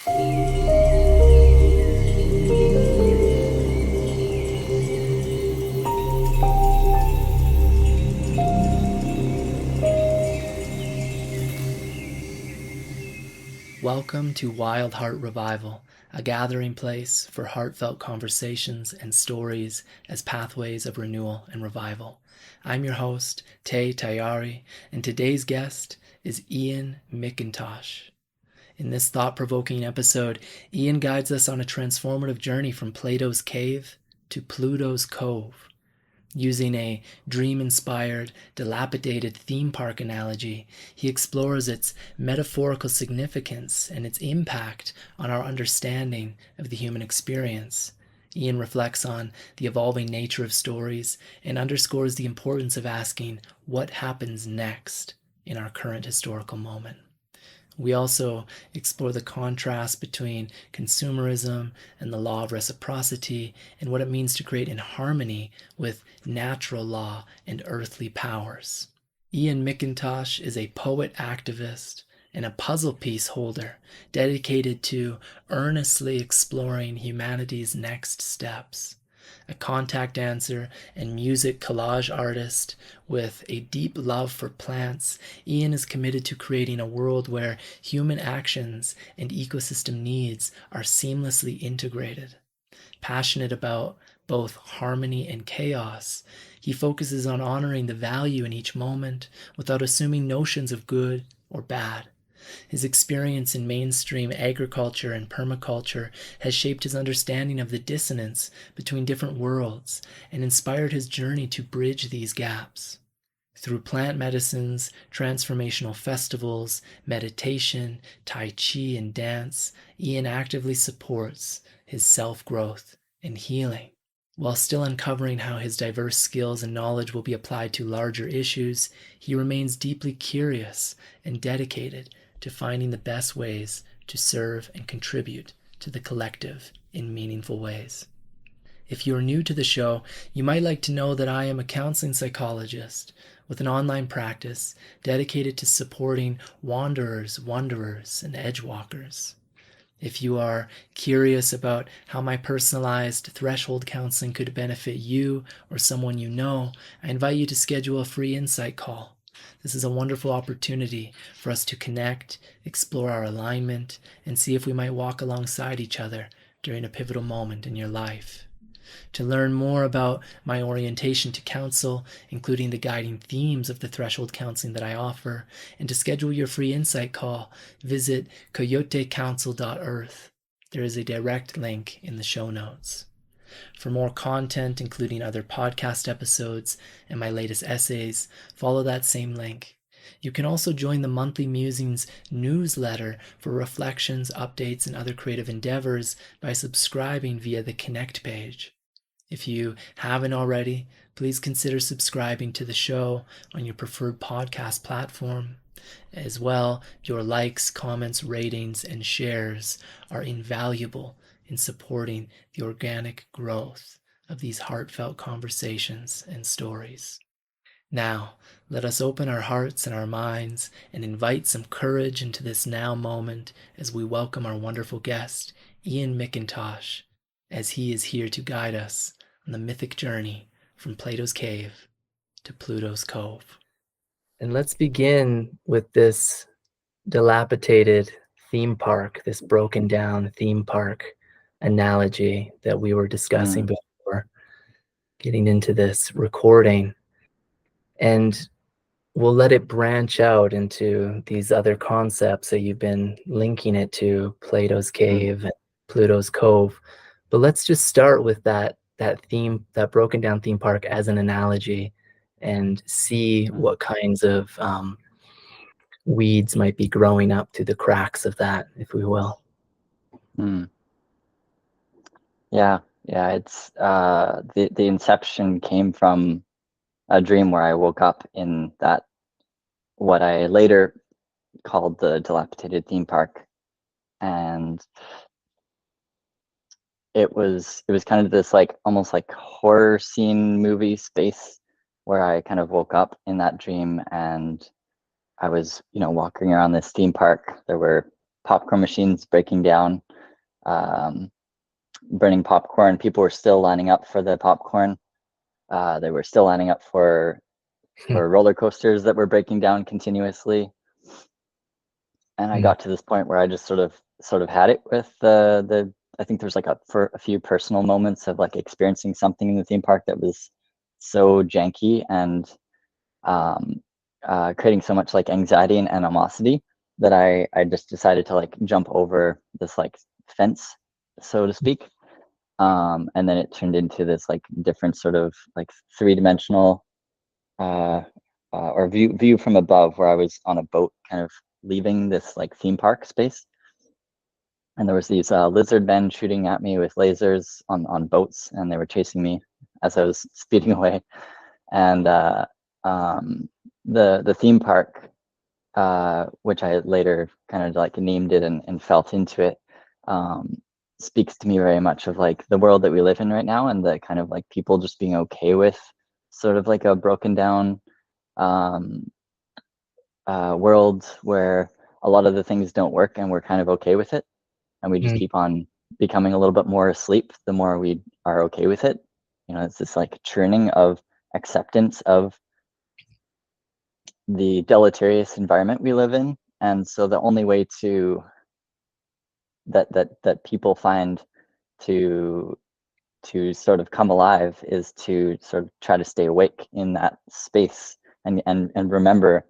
Welcome to Wild Heart Revival, a gathering place for heartfelt conversations and stories as pathways of renewal and revival. I'm your host, Tay Tayari, and today's guest is Iain McIntosh. In this thought-provoking episode, Iain guides us on a transformative journey from Plato's Cave to Pluto's Cove. Using a dream-inspired, dilapidated theme park analogy, he explores its metaphorical significance and its impact on our understanding of the human experience. Iain reflects on the evolving nature of stories and underscores the importance of asking what happens next in our current historical moment. We also explore the contrast between consumerism and the law of reciprocity and what it means to create in harmony with natural law and earthly powers. Iain McIntosh is a poet activist and a puzzle piece holder dedicated to earnestly exploring humanity's next steps. A contact dancer and music collage artist with a deep love for plants, Iain is committed to creating a world where human actions and ecosystem needs are seamlessly integrated. Passionate about both harmony and chaos, he focuses on honoring the value in each moment without assuming notions of good or bad. His experience in mainstream agriculture and permaculture has shaped his understanding of the dissonance between different worlds and inspired his journey to bridge these gaps. Through plant medicines, transformational festivals, meditation, Tai Chi, and dance, Iain actively supports his self-growth and healing. While still uncovering how his diverse skills and knowledge will be applied to larger issues, he remains deeply curious and dedicated to finding the best ways to serve and contribute to the collective in meaningful ways. If you are new to the show, you might like to know that I am a counseling psychologist with an online practice dedicated to supporting wanderers, wanderers, and edgewalkers. If you are curious about how my personalized threshold counseling could benefit you or someone you know, I invite you to schedule a free insight call. This is a wonderful opportunity for us to connect, explore our alignment, and see if we might walk alongside each other during a pivotal moment in your life. To learn more about my orientation to counsel, including the guiding themes of the threshold counseling that I offer, and to schedule your free insight call, visit coyotecounsel.earth. There is a direct link in the show notes. For more content, including other podcast episodes and my latest essays, follow that same link. You can also join the Monthly Musings newsletter for reflections, updates, and other creative endeavors by subscribing via the Connect page. If you haven't already, please consider subscribing to the show on your preferred podcast platform. As well, your likes, comments, ratings, and shares are invaluable in supporting the organic growth of these heartfelt conversations and stories. Now, let us open our hearts and our minds and invite some courage into this now moment as we welcome our wonderful guest, Iain McIntosh, as he is here to guide us on the mythic journey from Plato's Cave to Pluto's Cove. And let's begin with this dilapidated theme park, this broken down theme park analogy that we were discussing before getting into this recording. And we'll let it branch out into these other concepts that you've been linking it to, Plato's Cave and Pluto's Cove. But let's just start with that theme, that broken down theme park as an analogy, and see what kinds of weeds might be growing up through the cracks of that, if we will. Yeah, it's the inception came from a dream where I woke up in that, what I later called the dilapidated theme park, and it was kind of this like almost like horror scene movie space where I kind of woke up in that dream, and I was walking around this theme park. There were popcorn machines breaking down, um, burning popcorn. People were still lining up for the popcorn. They were still lining up for roller coasters that were breaking down continuously. And I got to this point where I just sort of had it with the I think there's like for a few personal moments of like experiencing something in the theme park that was so janky and creating so much like anxiety and animosity that I just decided to like jump over this like fence, so to speak. And then it turned into this like different sort of like three-dimensional or view from above, where I was on a boat kind of leaving this like theme park space, and there was these lizard men shooting at me with lasers on boats, and they were chasing me as I was speeding away. And the theme park, which I later kind of like named it and felt into it, speaks to me very much of like the world that we live in right now, and the kind of like people just being okay with sort of like a broken down um, world where a lot of the things don't work, and we're kind of okay with it, and we just keep on becoming a little bit more asleep the more we are okay with it. You know, it's this like churning of acceptance of the deleterious environment we live in. And so the only way to that people find to sort of come alive is to sort of try to stay awake in that space, and remember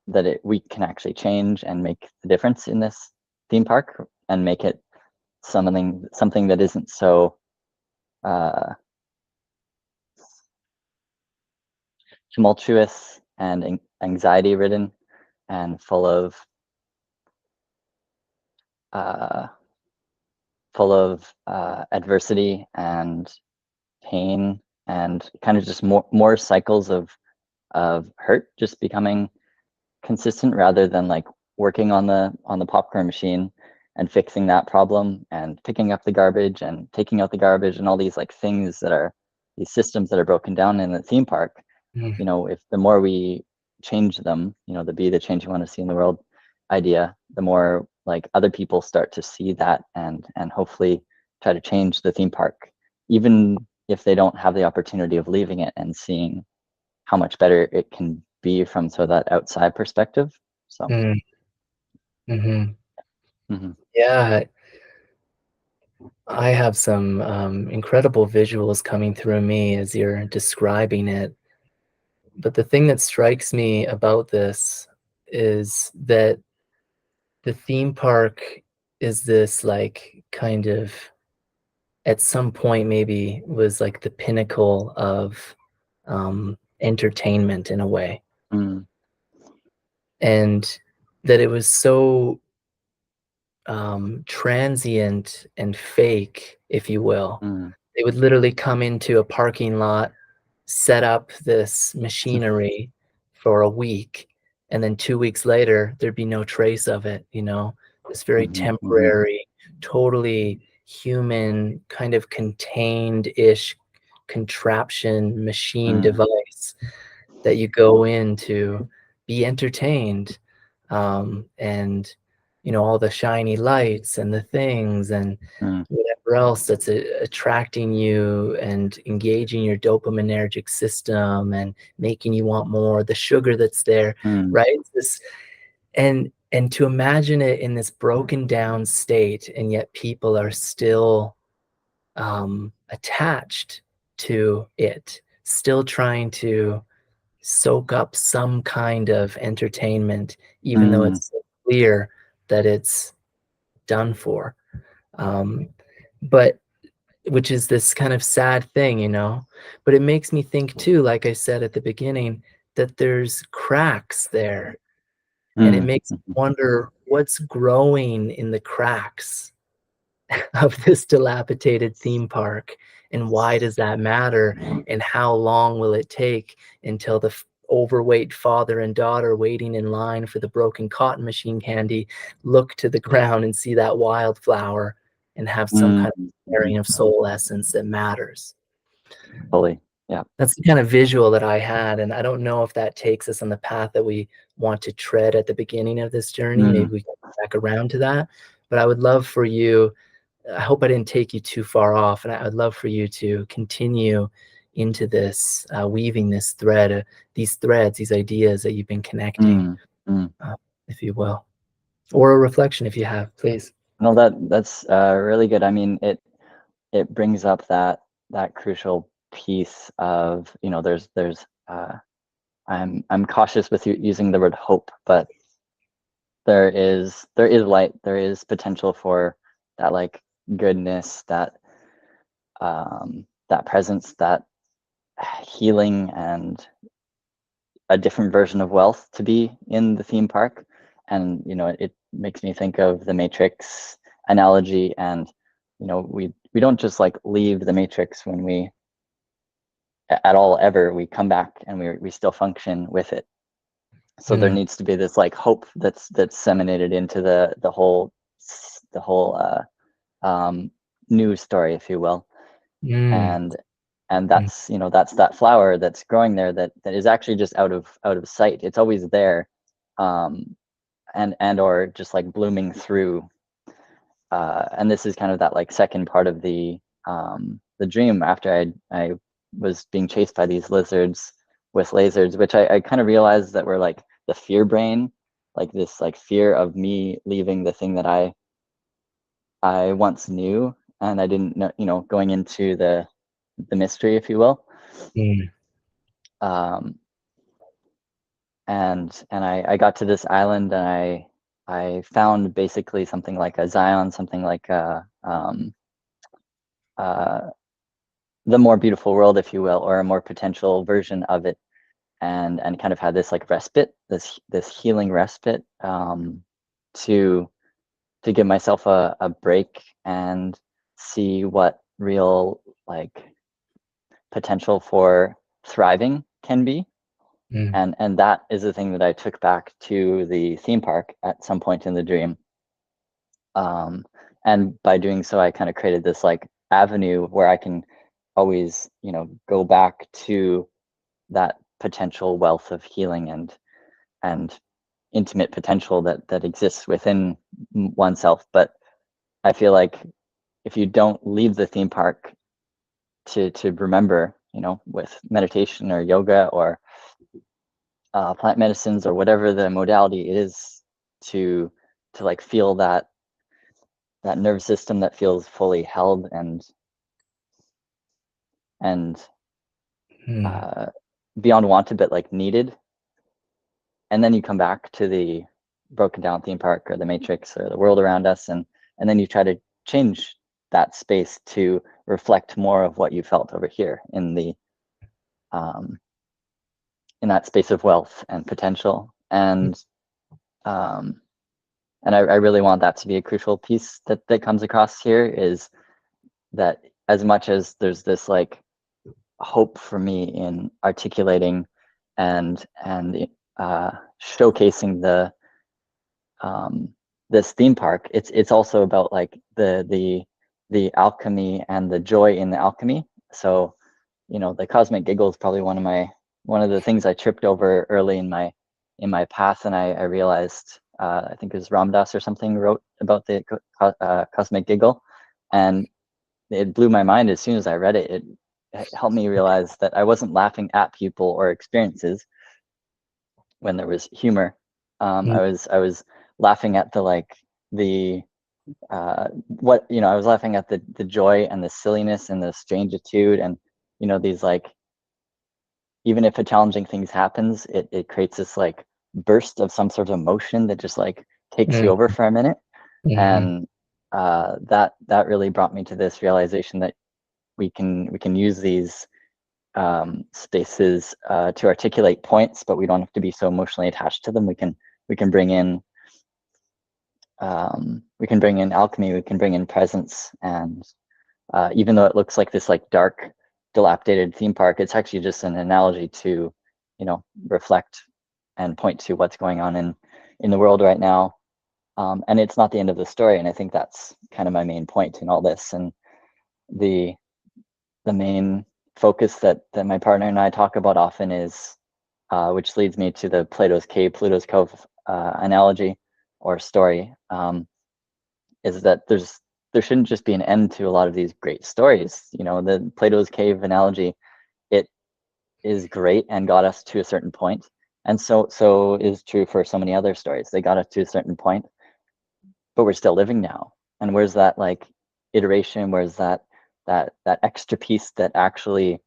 that we can actually change and make the difference in this theme park, and make it something that isn't so uh, tumultuous and anxiety ridden and uh, full of adversity and pain, and kind of just more cycles of hurt just becoming consistent, rather than like working on the popcorn machine and fixing that problem and picking up the garbage and taking out the garbage and all these like things that are these systems that are broken down in the theme park. You know, if the more we change them, you know, the be the change you want to see in the world idea, the more like other people start to see that, and hopefully try to change the theme park, even if they don't have the opportunity of leaving it and seeing how much better it can be from sort of that outside perspective. So Mm-hmm. mhm. Yeah, I have some incredible visuals coming through me as you're describing it. But the thing that strikes me about this is that the theme park is this like kind of at some point maybe was like the pinnacle of entertainment in a way, Mm, and that it was so transient and fake, if you will. mm, They would literally come into a parking lot, set up this machinery for a week, and then 2 weeks later, there'd be no trace of it, you know? This very mhm, mhm, temporary, totally human, kind of contained-ish contraption machine mm, device that you go in to be entertained, and all the shiny lights and the things and mm, whatever else that's attracting you and engaging your dopaminergic system and making you want more, the sugar that's there, mm, right? This and to imagine it in this broken down state, and yet people are still attached to it, still trying to soak up some kind of entertainment, even though mm, it's so clear that it's done for. Um, but which is this kind of sad thing, But it makes me think too, like I said at the beginning, that there's cracks there. And it mm, makes me mhm, wonder what's growing in the cracks of this dilapidated theme park, and why does that matter, and how long will it take until the overweight father and daughter waiting in line for the broken cotton machine candy look to the ground and see that wildflower and have some mm, kind of mhm. sharing of soul essence that matters. Fully. Yeah. That's the kind of visual that I had, and I don't know if that takes us on the path that we want to tread at the beginning of this journey. Mm, Maybe we can come back around to that, But I would love for you, I hope I didn't take you too far off, and I would love for you to continue into this, weaving this thread, these threads, these ideas that you've been connecting, Mm, mm. uh, if you will, or a reflection if you have, please. No, that's really good. I mean, it brings up that crucial piece of, there's I'm cautious with using the word hope, but there is light, there is potential for that, like, goodness, that presence, that healing, and a different version of wealth to be in the theme park. And it makes me think of the Matrix analogy. And we don't just like leave the Matrix when we at all ever. We come back and we still function with it. So there Mm, needs to be this like hope that's disseminated into the whole news story, if you will. mm, And mm, that's that flower that's growing there, that is actually just out of sight. It's always there, um, or just like blooming through. And this is kind of that like second part of the dream, after I was being chased by these lizards with lasers, which I kind of realized that were like the fear brain, like this like fear of me leaving the thing that I once knew, and I didn't know, going into the mystery, if you will. mm, Um, and I got to this island, and I found basically something like a Zion, something like uh, the more beautiful world, if you will, or a more potential version of it, and kind of had this like respite, this healing respite, to give myself a break and see what real like potential for thriving can be. mm, And that is the thing that I took back to the theme park at some point in the dream. um, and by doing so, I kind of created this like avenue where I can always go back to that potential wealth of healing and intimate potential that exists within oneself. But I feel like if you don't leave the theme park to remember, with meditation or yoga or plant medicines or whatever the modality is, to like feel that nervous system that feels fully held and mm, uh, beyond wanted, but like needed. And then you come back to the broken down theme park or the Matrix or the world around us, and then you try to change that space to reflect more of what you felt over here um, in that space of wealth and potential. Um, and I really want that to be a crucial piece that comes across here, is that as much as there's this like hope for me in articulating and showcasing um, this theme park, it's also about like the alchemy and the joy in the alchemy. So the cosmic giggle is probably one of the things I tripped over early in my path. And I realized, I think it was Ram Dass or something wrote about the cosmic giggle, and it blew my mind as soon as I read it. It helped me realize that I wasn't laughing at people or experiences when there was humor. mm, I was laughing at the what I was laughing at the joy and the silliness and the strangitude, and these like, even if a challenging things happens, it creates this like burst of some sort of emotion that just like takes you mm, over for a minute. mhm, And that really brought me to this realization that we can use these spaces to articulate points, but we don't have to be so emotionally attached to them. We can bring in alchemy, we can bring in presence. And even though it looks like this like dark, dilapidated theme park, it's actually just an analogy to reflect and point to what's going on in the world right now. And it's not the end of the story. And I think that's kind of my main point in all this. And the main focus that my partner and I talk about often is, which leads me to the Plato's Cave, Pluto's Cove analogy or story. is that there shouldn't just be an end to a lot of these great stories. The Plato's cave analogy, it is great and got us to a certain point, and so is true for so many other stories. They got us to a certain point, but we're still living now. And where's that like iteration? Where's that extra piece that actually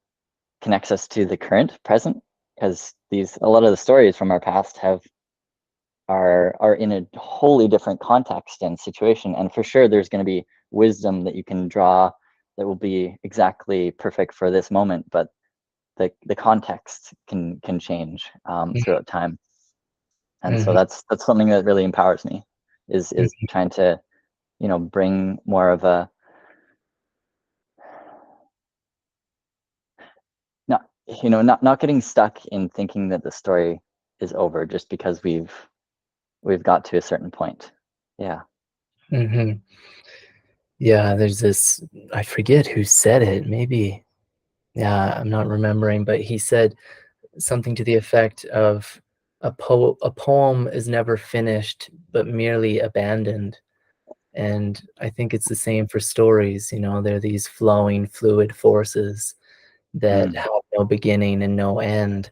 connects us to the current present? Because a lot of the stories from our past are in a wholly different context and situation, and for sure there's going to be wisdom that you can draw that will be exactly perfect for this moment, but the context can change throughout time. And so Mhm. that's something that really empowers me, is trying to bring more of a not not getting stuck in thinking that the story is over just because we've got to a certain point. Yeah. Mhm. Yeah, there's this, I forget who said it, maybe, yeah, I'm not remembering, but he said something to the effect of a poem is never finished, but merely abandoned. And I think it's the same for stories, they're these flowing, fluid forces that Mm, have no beginning and no end.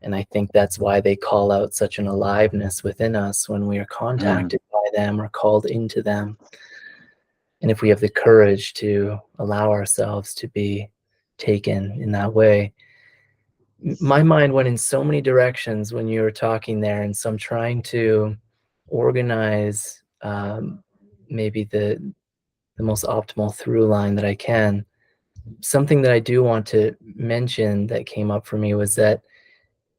And I think that's why they call out such an aliveness within us when we are mm, contacted by them or called into them. And if we have the courage to allow ourselves to be taken in that way. My mind went in so many directions when you were talking there, and so I'm trying to organize maybe the most optimal through line that I can. Something that I do want to mention that came up for me was that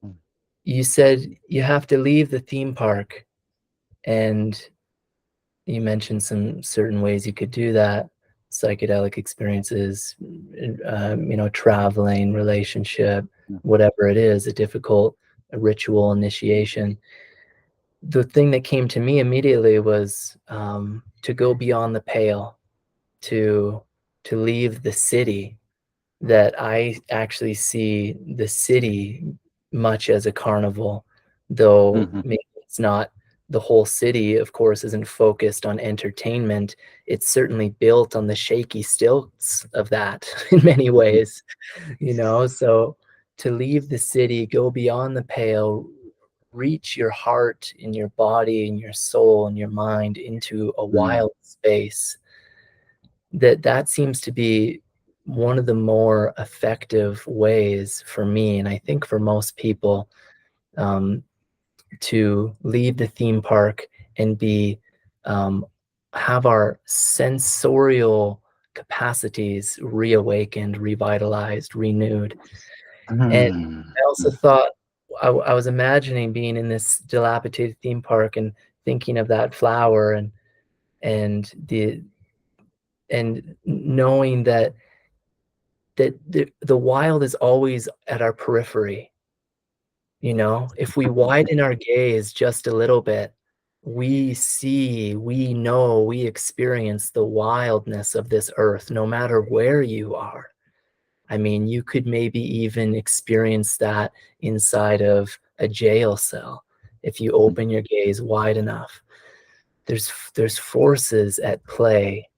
mm, you said you have to leave the theme park, and you mentioned some certain ways you could do that: psychedelic experiences, traveling, relationship, mm, whatever it is, a ritual initiation. The thing that came to me immediately was to go beyond the pale, to leave the city. That I actually see the city much as a carnival, though mhm, maybe it's not. The whole city, of course, isn't focused on entertainment. It's certainly built on the shaky stilts of that in many mhm, ways, So to leave the city, go beyond the pale, reach your heart and your body and your soul and your mind into a mm, wild space, that seems to be one of the more effective ways for me, and I think for most people, um, to leave the theme park and um, have our sensorial capacities reawakened, revitalized, renewed. And mm, I also thought, I was imagining being in this dilapidated theme park and thinking of that flower, and knowing that the wild is always at our periphery. If we widen our gaze just a little bit, we see, we know, we experience the wildness of this earth, no matter where you are. I mean, you could maybe even experience that inside of a jail cell if you mm, open your gaze wide enough. There's forces at play,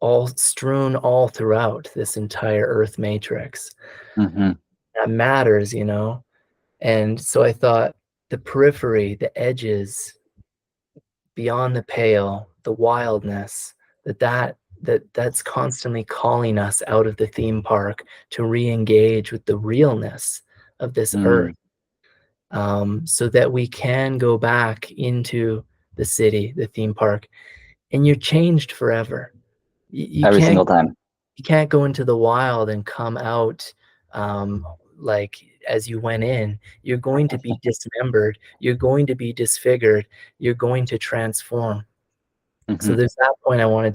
all strewn all throughout this entire earth matrix. mhm, That matters. And so I thought the periphery, the edges, beyond the pale, the wildness, that's constantly calling us out of the theme park to re-engage with the realness of this earth, mm. so that we can go back into the city, the theme park, and you're changed forever. You Every can't single time. you can't go into the wild and come out um, like as you went in. You're going to be dismembered. You're going to be disfigured. You're going to transform. So Mhm, there's that point I wanted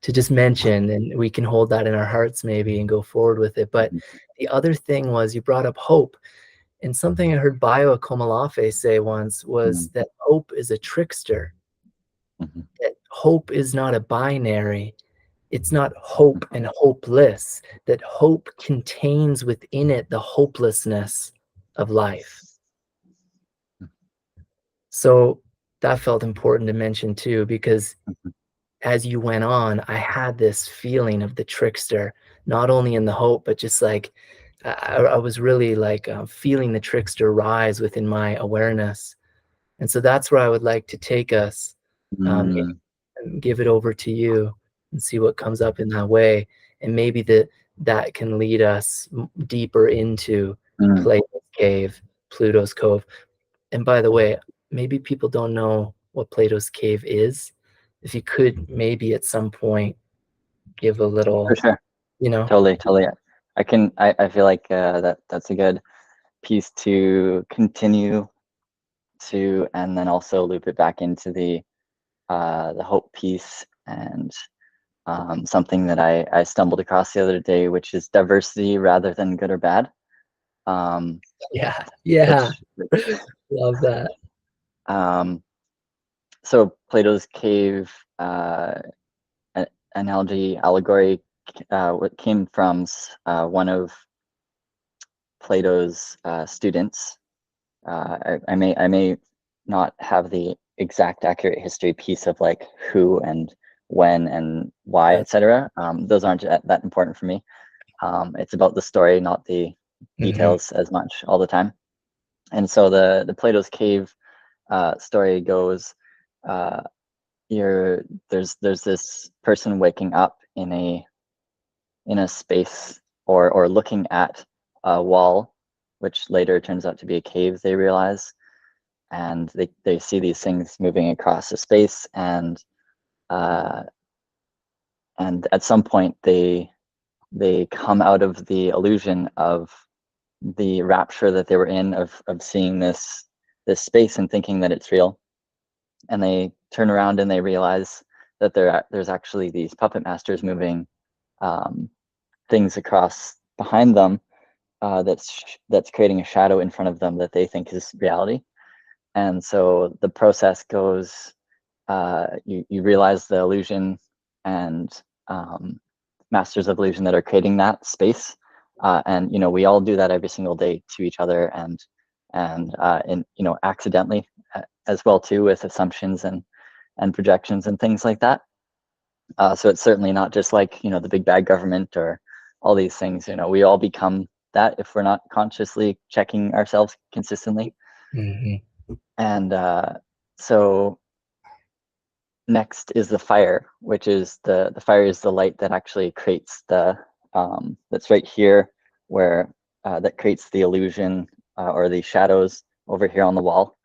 to just mention, and we can hold that in our hearts maybe and go forward with it. But mhm, the other thing was you brought up hope, and something I heard Bayo Akomolafe say once was mm, that hope is a trickster. mhm, That hope is not a binary. It's not mm, hope and hopeless, that hope contains within it the hopelessness of life. So that felt important to mention too, because mhm, as you went on, I had this feeling of the trickster, not only in the hope, but just like I was really like feeling the trickster rise within my awareness. And so that's where I would like to take us, Mm, and give it over to you and see what comes up in that way. And maybe that can lead us deeper into mm. Plato's cave, Pluto's cove. And by the way, maybe people don't know what Plato's cave is. If you could maybe at some point give a For little, sure. you know, Totally, totally. I feel like that's a good piece to continue to, and then also loop it back into the hope piece, and something that I stumbled across the other day, which is diversity rather than good or bad. Um, yeah, yeah, which love that. um, so Plato's cave analogy allegory what came from one of Plato's students. I may not have the exact accurate history piece of like who and when and why, That's etc. Those aren't that important for me. It's about the story, not the mhm, details as much all the time. And so the Plato's cave story goes, uh, there's this person waking up in a space, or looking at a wall, which later turns out to be a cave, they realize, and they see these things moving across the space, uh, and at some point they come out of the illusion of the rapture that they were in of seeing this space and thinking that it's real, and they turn around and they realize that there's actually these puppet masters moving um, things across behind them, that's creating a shadow in front of them that they think is reality. And so the process goes, you realize the illusion, and um, masters of illusion that are creating that space, and we all do that every single day to each other, and accidentally, as well too, with assumptions and projections and things like that. So it's certainly not just like the big bad government or all these things. We all become that if we're not consciously checking ourselves consistently. mhm. And so next is the fire, which is the fire is the light that actually creates that's right here, where that creates the illusion, or the shadows over here on the wall,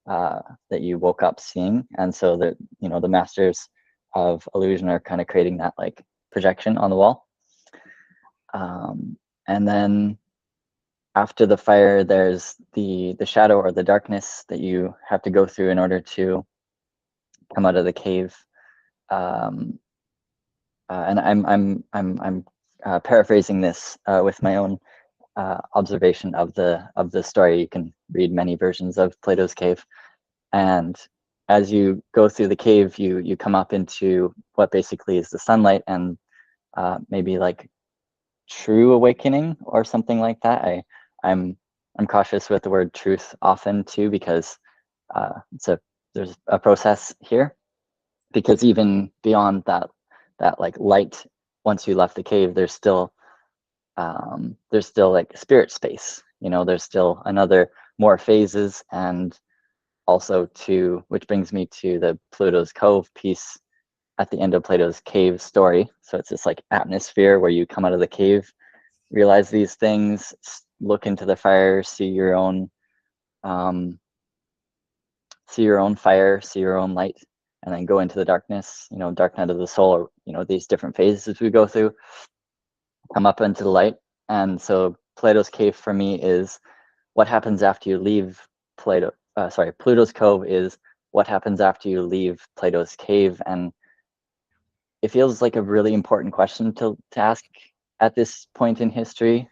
that you woke up seeing. And so the masters of illusion are kind of creating that like projection on the wall. And then after the fire, there's the shadow or the darkness that you have to go through in order to come out of the cave. Um, and I'm paraphrasing this with my own observation of the story. You can read many versions of Plato's cave, and as you go through the cave, you come up into what basically is the sunlight, and maybe like true awakening or something like that. I'm I'm cautious with the word truth often too, because there's a process here, because even beyond that like light, once you left the cave, there's still like spirit space. There's still another more phases, and also to which brings me to the Pluto's Cove piece at the end of Plato's cave story. So it's this like atmosphere where you come out of the cave, realize these things, look into the fire, um, see your own fire, see your own light, and then go into the darkness. Dark night of the soul, or these different phases we go through, come up into the light. And so Plato's cave for me is what happens after you leave Pluto's Cove is what happens after you leave Plato's cave. And it feels like a really important question to ask at this point in history.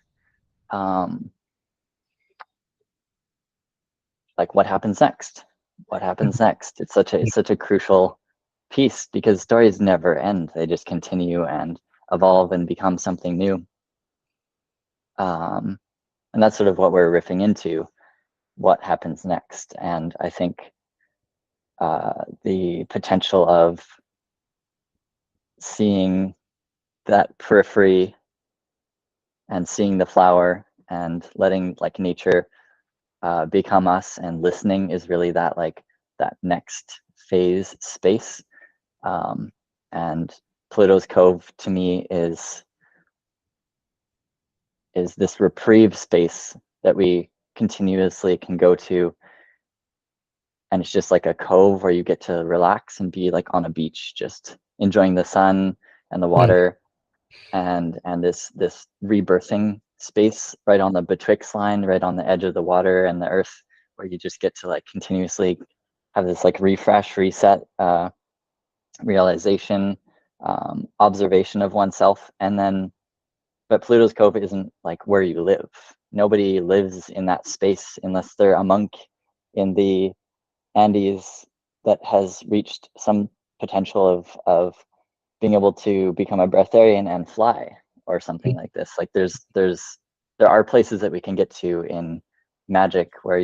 Um, like, what happens next? What happens next? It's such a crucial piece, because stories never end. They just continue and evolve and become something new. Um, and that's sort of what we're riffing into. What happens next? And I think the potential of seeing that periphery and seeing the flower and letting like nature become us, and listening is really that like that next phase space. And Pluto's Cove to me is this reprieve space that we continuously can go to, and it's just like a cove where you get to relax and be like on a beach, just enjoying the sun and the Mm. water, and this rebirthing space right on the betwixt line, right on the edge of the water and the earth, where you just get to like continuously have this like refresh, reset, realization, observation of oneself. And then, but Pluto's Cove isn't like where you live. Nobody lives in that space unless they're a monk in the Andes that has reached some potential of being able to become a breatharian and fly or something like this. Like there are places that we can get to in magic where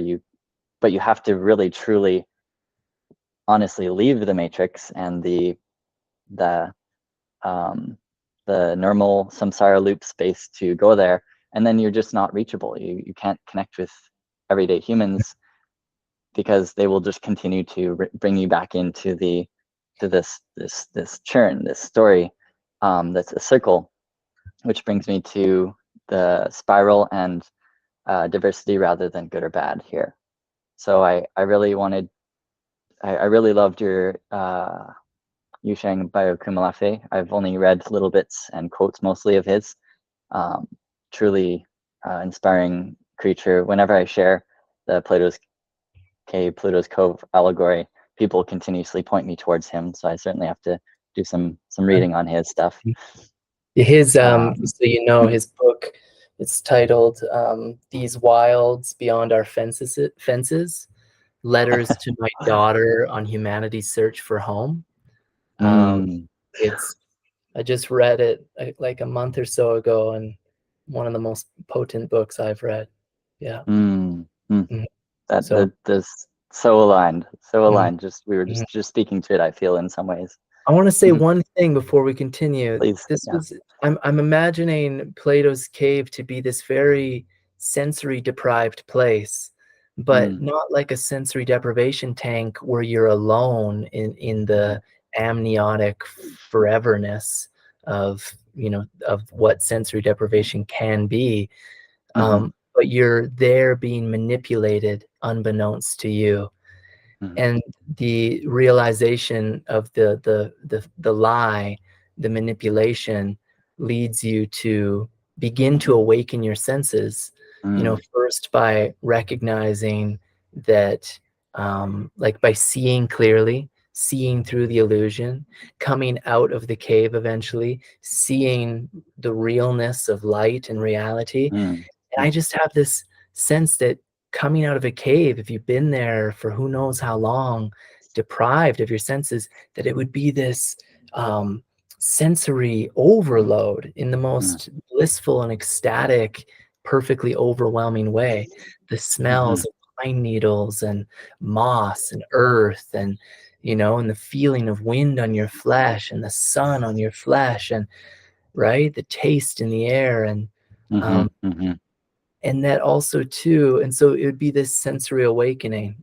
but you have to really truly honestly leave the matrix and the um the normal samsara loop space to go there, and then you're just not reachable. You can't connect with everyday humans because they will just continue to bring you back into this churn, this story, that's a circle, which brings me to the spiral and diversity rather than good or bad here. So I really wanted, I really loved your you sharing Biokumalafe. I've only read little bits and quotes mostly of his. Um, Truly inspiring creature. Whenever I share the Pluto's Cove allegory, people continuously point me towards him. So I certainly have to do some reading on his stuff. His Um, so you know his book, it's titled These Wilds Beyond Our Fences, Letters to My Daughter on Humanity's Search for Home. Um, mm, it's I just read it like a month or so ago, and one of the most potent books I've read. Yeah. mm, mm. Mhm. So That's so aligned, so mhm, aligned. Just we were mhm. just speaking to it, I feel, in some ways. I want to say one thing before we continue. Please, This yeah. was I'm imagining Plato's cave to be this very sensory deprived place, but Mm, not like a sensory deprivation tank where you're alone in mhm, the amniotic foreverness of of what sensory deprivation can be. mhm, But you're there being manipulated unbeknownst to you, mhm, and the realization of the lie, the manipulation, leads you to begin to awaken your senses, mm, first by recognizing that, like by seeing clearly, seeing through the illusion, coming out of the cave eventually, seeing the realness of light and reality. mm, And I just have this sense that coming out of a cave, if you've been there for who knows how long, deprived of your senses, that it would be this sensory overload in the mm, most blissful and ecstatic, perfectly overwhelming way. The smells mhm, of pine needles and moss and earth, and the feeling of wind on your flesh and the sun on your flesh, and right, the taste in the air, mhm, um, mhm, and that also too, and so it would be this sensory awakening,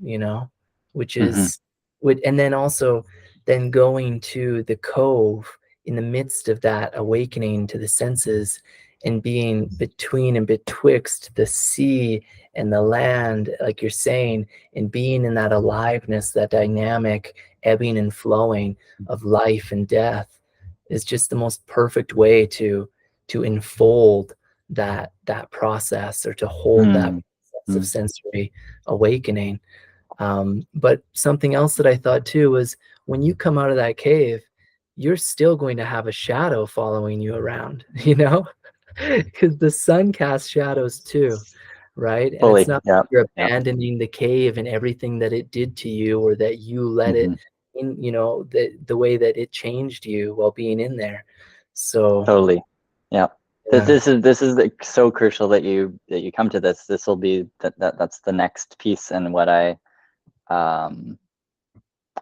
which mhm, is would and then also then going to the cove in the midst of that awakening to the senses, and being between and betwixt the sea and the land, like you're saying, and being in that aliveness, that dynamic ebbing and flowing of life and death, is just the most perfect way to enfold that process, or to hold that mm, process of mm, sensory awakening. But something else that I thought too was, when you come out of that cave, you're still going to have a shadow following you around, because the sun casts shadows too, right? And it's fully, not yeah, like you're yeah, abandoning the cave and everything that it did to you, or that you let it mhm, in, the way that it changed you while being in there. So totally, yeah. yeah. This is so crucial that you come to this. This will be that's the next piece, and what um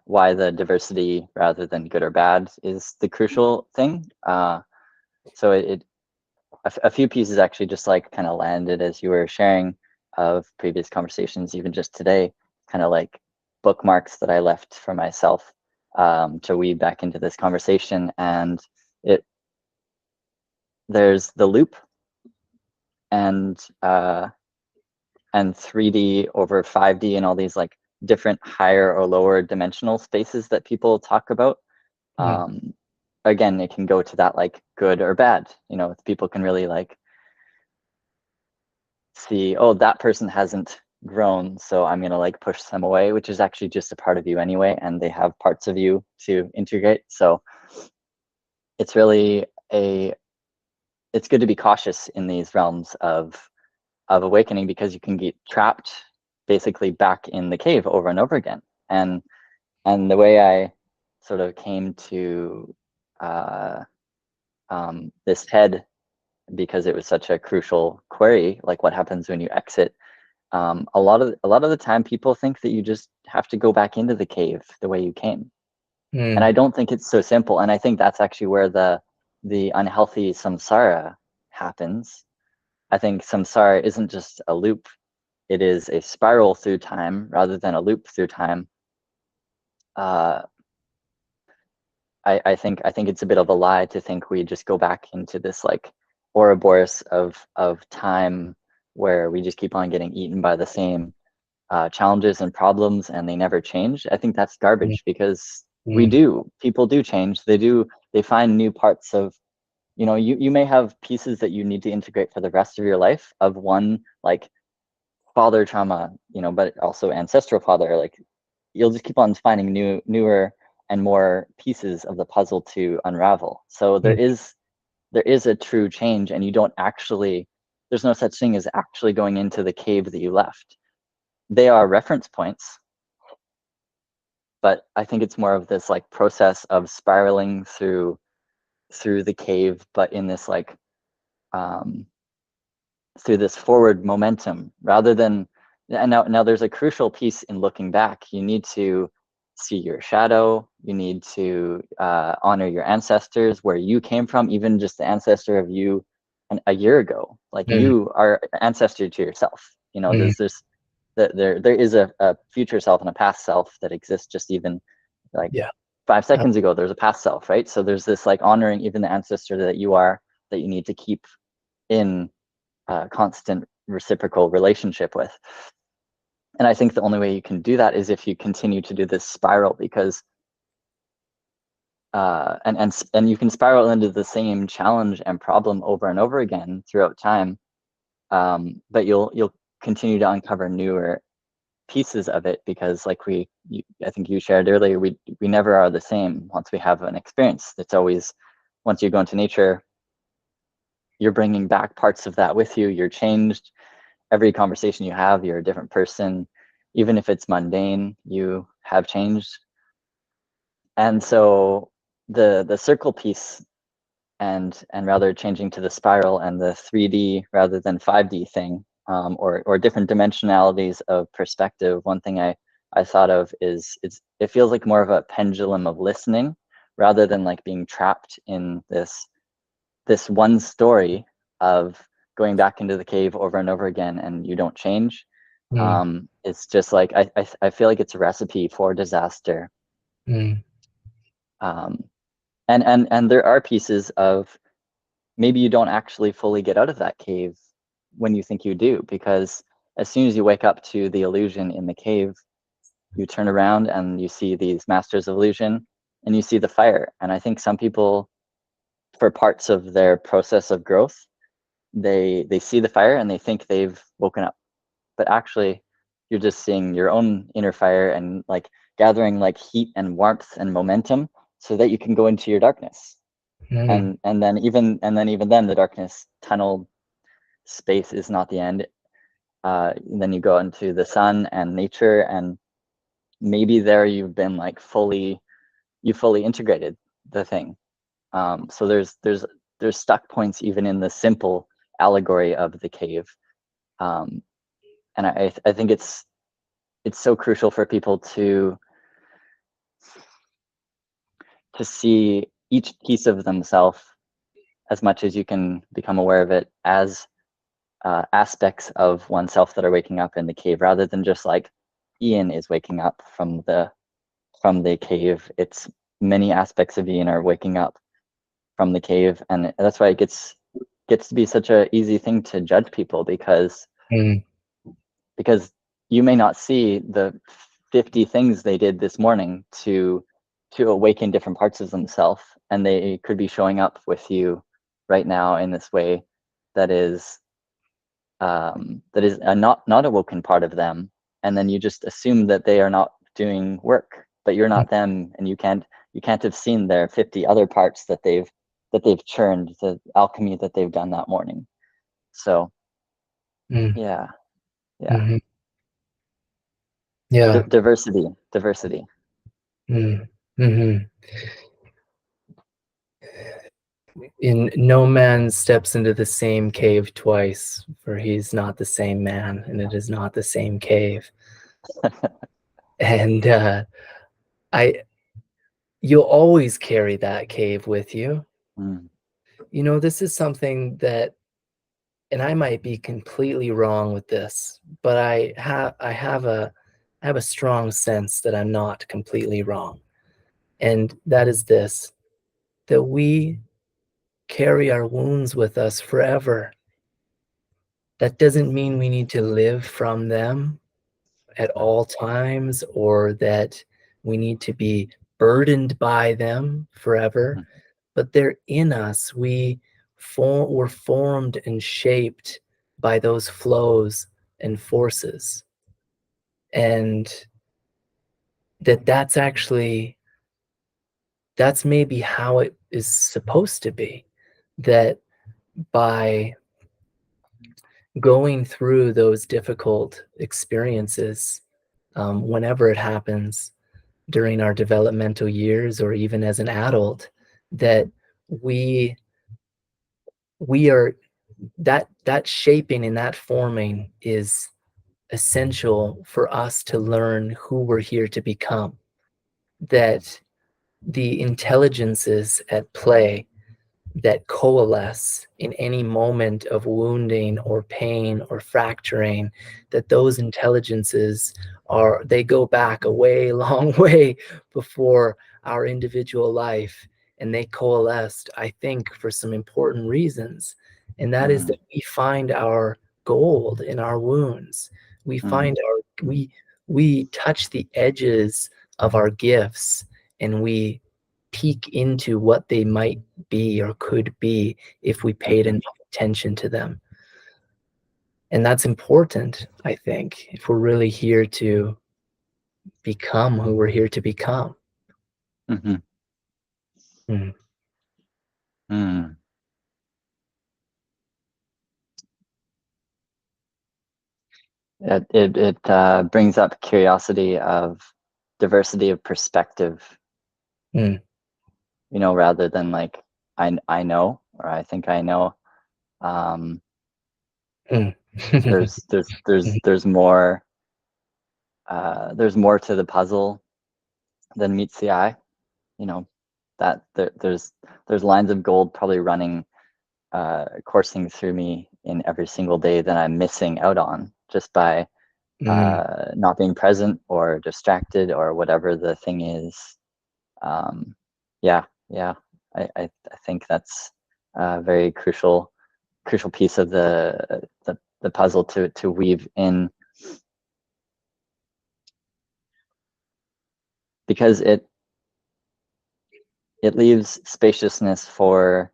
why the diversity rather than good or bad is the crucial thing. So a few pieces actually just like kind of landed as you were sharing of previous conversations, even just today, kind of like bookmarks that I left for myself to weave back into this conversation. And it there's the loop and 3D over 5D and all these like different higher or lower dimensional spaces that people talk about. Mm. Again, it can go to that like good or bad. You know, people can really like see, oh, that person hasn't grown, so I'm gonna like push them away, which is actually just a part of you anyway, and they have parts of you to integrate. So it's really it's good to be cautious in these realms of awakening, because you can get trapped basically back in the cave over and over again. And the way I sort of came to this head, because it was such a crucial query, like what happens when you exit. A lot of the time, people think that you just have to go back into the cave the way you came, and I Mm. don't think it's so simple. And I think that's actually where the unhealthy samsara happens. I think samsara isn't just a loop; it is a spiral through time rather than a loop through time. Uh, I think it's a bit of a lie to think we just go back into this like Ouroboros of time where we just keep on getting eaten by the same challenges and problems and they never change. I think that's Mm. garbage, because Mm. people do change. They find new parts of, you may have pieces that you need to integrate for the rest of your life of one like father trauma, but also ancestral father. Like, you'll just keep on finding newer and more pieces of the puzzle to unravel. So Mm. there is a true change, and you don't actually, there's no such thing as actually going into the cave that you left. They are reference points, but I think it's more of this like process of spiraling through the cave, but in this like um, through this forward momentum rather than. And now there's a crucial piece in looking back. You need to see your shadow. You need to honor your ancestors, where you came from, even just the ancestor of you a year ago. Like, Mm. you are ancestor to yourself. Mm. There is a future self and a past self that exists just even like Yeah. 5 seconds ago. There's a past self, right? So there's this like honoring even the ancestor that you are, that you need to keep in constant reciprocal relationship with. And I think the only way you can do that is if you continue to do this spiral, because and you can spiral into the same challenge and problem over and over again throughout time, but you'll continue to uncover newer pieces of it, because I think you shared earlier, we never are the same once we have an experience. It's always, once you go into nature, you're bringing back parts of that with you. You're changed. Every conversation you have, you're a different person. Even if it's mundane, you have changed. And so the circle piece, and rather changing to the spiral and the 3D rather than 5D thing, or different dimensionalities of perspective. One thing I thought of is it feels like more of a pendulum of listening, rather than like being trapped in this one story of going back into the cave over and over again and you don't change. Mm. It's just like I feel like it's a recipe for disaster. Mm. um, and there are pieces of, maybe you don't actually fully get out of that cave when you think you do, because as soon as you wake up to the illusion in the cave, you turn around and you see these masters of illusion, and you see the fire. And I think some people, for parts of their process of growth, they see the fire and they think they've woken up, but actually you're just seeing your own inner fire, and like gathering like heat and warmth and momentum, so that you can go into your darkness. Mm. And then even then, the darkness tunnel space is not the end. Then you go into the sun and nature, and maybe there you've been like you fully integrated the thing. So there's stuck points even in the simple allegory of the cave. um, and I think it's so crucial for people to to see each piece of themselves, as much as you can become aware of it, as aspects of oneself that are waking up in the cave, rather than just like Iain is waking up from the cave. It's many aspects of Iain are waking up from the cave, and that's why it gets to be such a easy thing to judge people, because Mm. you may not see the 50 things they did this morning to awaken different parts of themselves, and they could be showing up with you right now in this way that is a not awoken part of them, and then you just assume that they are not doing work, but you're not them, and you can't have seen their 50 other parts that they've churned, the alchemy that they've done that morning. So Mm. yeah, yeah. Mm-hmm. Yeah. Diversity. Mm. Mm-hmm. In no man steps into the same cave twice, for he's not the same man, and it is not the same cave. And I, you'll always carry that cave with you. Mm, You know, this is something that, and I might be completely wrong with this, but I have a strong sense that I'm not completely wrong. And that is this, that we carry our wounds with us forever. That doesn't mean we need to live from them at all times, or that we need to be burdened by them forever, mm, but they're in us. We're formed and shaped by those flows and forces, and that's actually, that's maybe how it is supposed to be, that by going through those difficult experiences, whenever it happens during our developmental years or even as an adult, that we we are, that shaping and that forming is essential for us to learn who we're here to become. That the intelligences at play that coalesce in any moment of wounding or pain or fracturing, that those intelligences are, they go back a way long way before our individual life, and they coalesced, I think, for some important reasons. And that is mm, that we find our gold in our wounds. We mm, find our, we touch the edges of our gifts, and we peek into what they might be or could be if we paid mhm, enough attention to them. And that's important, I think, if we're really here to become who we're here to become. mhm, Mm. mm. It brings up curiosity of diversity of perspective, Mm. rather than like I know, or I think I know. Um, Mm. there's more, there's more to the puzzle than meets the eye. You know that there's lines of gold probably running, coursing through me in every single day that I'm missing out on, just by Mm. not being present or distracted or whatever the thing is. Um, yeah, yeah. I think that's a very crucial piece of the puzzle to weave in, because it leaves spaciousness for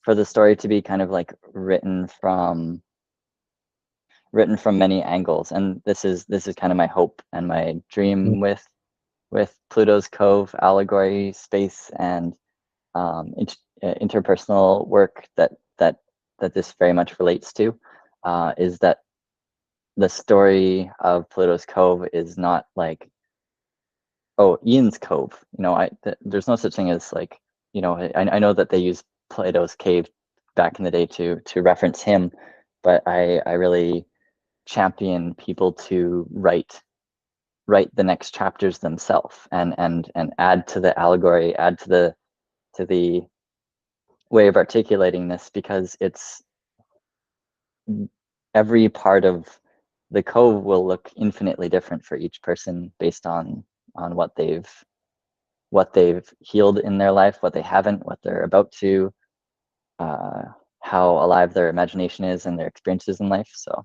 the story to be kind of like written from many angles. And this is kind of my hope and my dream with Pluto's Cove allegory space, and interpersonal work that this very much relates to, is that the story of Pluto's Cove is not like, oh, Ian's Cove. There's no such thing as like, I know that they use Plato's cave back in the day to reference him, but I really champion people to write the next chapters themselves, and add to the allegory, add to the way of articulating this, because it's every part of the Cove will look infinitely different for each person based on what they've healed in their life, what they haven't, what they're about to, how alive their imagination is and their experiences in life. So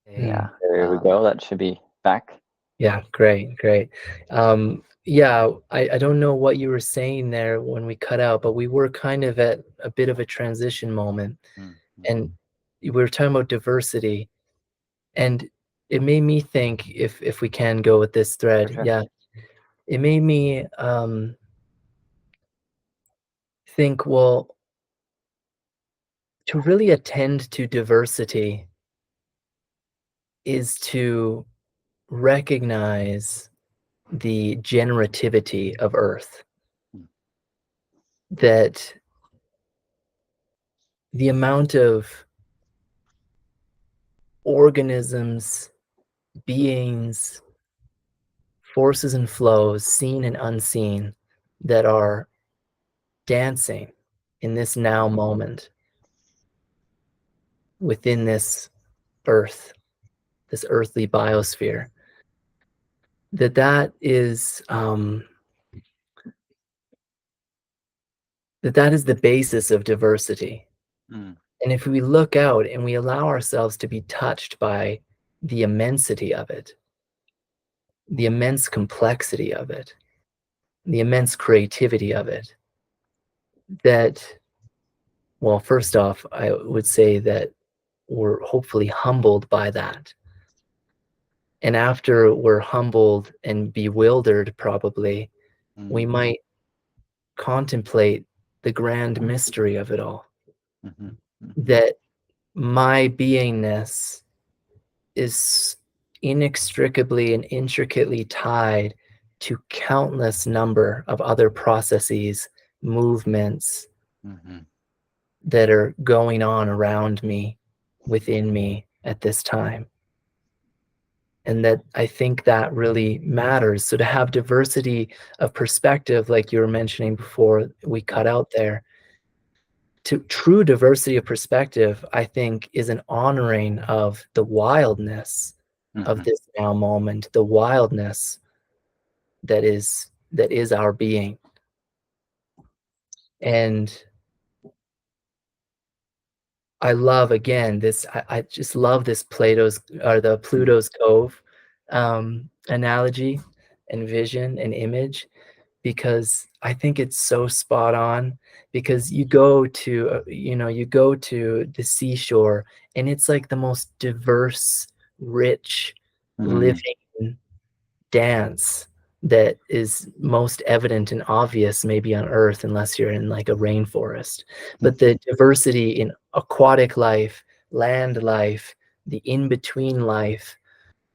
yeah, there we go. That should be back. Yeah, great. Yeah, I don't know what you were saying there when we cut out, but we were kind of at a bit of a transition moment, and we were talking about diversity, and it made me think, if we can go with this thread, Sure. yeah, it made me think, well, to really attend to diversity is to recognize the generativity of Earth, that the amount of organisms, beings, forces and flows, seen and unseen, that are dancing in this now moment within this earth, this earthly biosphere, that is that is the basis of diversity. And if we look out and we allow ourselves to be touched by the immensity of it, the immense complexity of it, the immense creativity of it, that, well, first off, I would say that we're hopefully humbled by that. And after we're humbled and bewildered, probably, we might contemplate the grand mystery of it all. That my beingness is inextricably and intricately tied to countless number of other processes, movements that are going on around me, within me at this time. And that I think that really matters. So to have diversity of perspective, like you were mentioning before we cut out there, to true diversity of perspective, I think, is an honoring of the wildness of this now moment, the wildness that is our being. And I love, again, this, I just love this Pluto's Cove analogy and vision and image, because I think it's so spot on. Because you go to the seashore, and it's like the most diverse, rich, living dance that is most evident and obvious maybe on Earth, unless you're in like a rainforest. But the diversity in aquatic life, land life, the in-between life,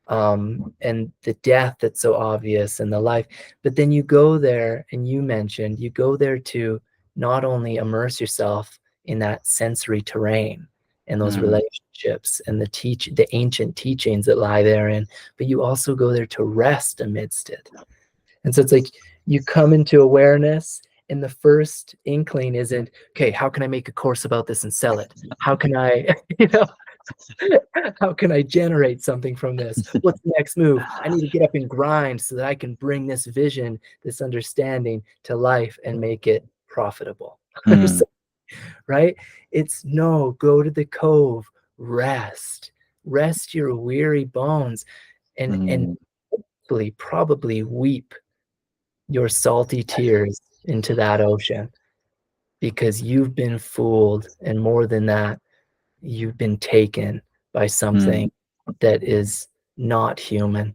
and the death that's so obvious, and the life. But then you go there, and you mentioned you go there to not only immerse yourself in that sensory terrain and those relationships and the ancient teachings that lie therein, but you also go there to rest amidst it. And so it's like you come into awareness, and the first inkling isn't, okay, how can I make a course about this and sell it? How can I, how can I generate something from this? What's the next move? I need to get up and grind so that I can bring this vision, this understanding to life and make it profitable. Right? It's no, go to the cove, rest your weary bones, and probably weep your salty tears into that ocean, because you've been fooled, and more than that, you've been taken by something that is not human.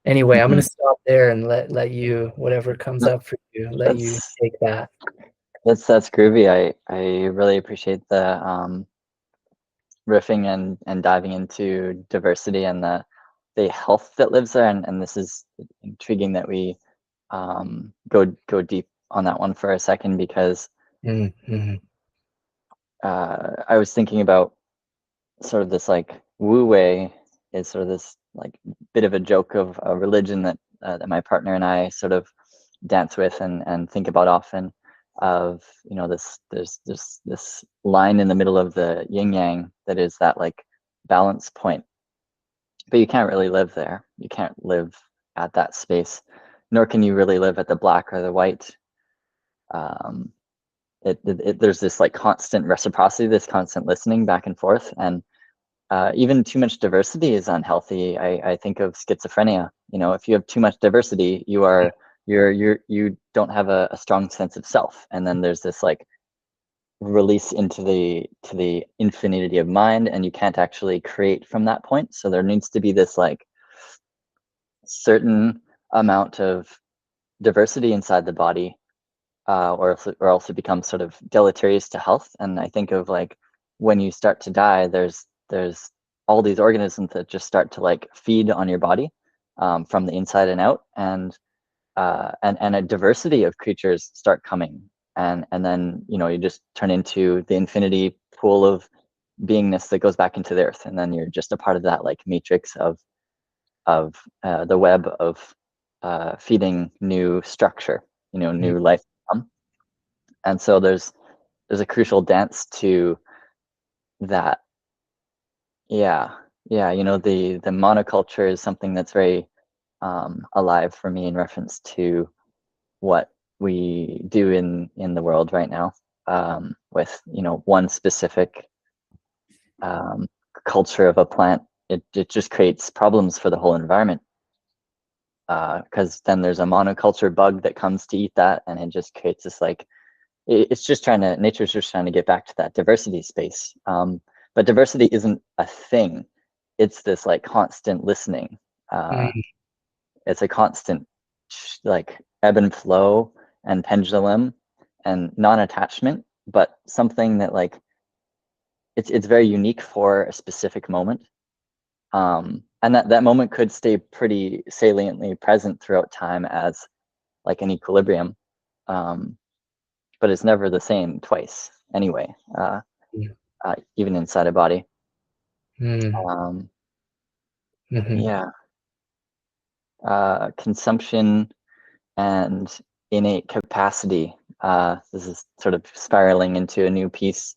Anyway, I'm going to stop there and let you, whatever comes up for you, let you take that. That's groovy. I really appreciate the riffing and diving into diversity and the health that lives there. And this is intriguing that we go deep on that one for a second, because I was thinking about sort of this like Wu Wei is sort of this like bit of a joke of a religion that my partner and I sort of dance with and think about often. Of this there's this line in the middle of the yin yang that is that like balance point, but you can't really live there. You can't live at that space, nor can you really live at the black or the white. Um, there's this like constant reciprocity, this constant listening back and forth, and even too much diversity is unhealthy. I think of schizophrenia. If you have too much diversity, you don't have a strong sense of self, and then there's this like release into the infinity of mind, and you can't actually create from that point. So there needs to be this like certain amount of diversity inside the body, or else it becomes sort of deleterious to health. And I think of like when you start to die, there's all these organisms that just start to like feed on your body, from the inside and out, and a diversity of creatures start coming, and then you just turn into the infinity pool of beingness that goes back into the earth, and then you're just a part of that like matrix of the web of feeding new structure, new life to come. And so there's a crucial dance to that. Yeah, the monoculture is something that's very alive for me in reference to what we do in the world right now, with one specific um, culture of a plant. It just creates problems for the whole environment, because then there's a monoculture bug that comes to eat that, and it just creates this like it's just nature's just trying to get back to that diversity space. But diversity isn't a thing. It's this like constant listening. Uh, Mm, it's a constant like ebb and flow and pendulum and non-attachment, but something that like it's very unique for a specific moment. And that moment could stay pretty saliently present throughout time as like an equilibrium. Um, but it's never the same twice anyway, mm, even inside a body. mm, Um, mhm. yeah, consumption and innate capacity. This is sort of spiraling into a new piece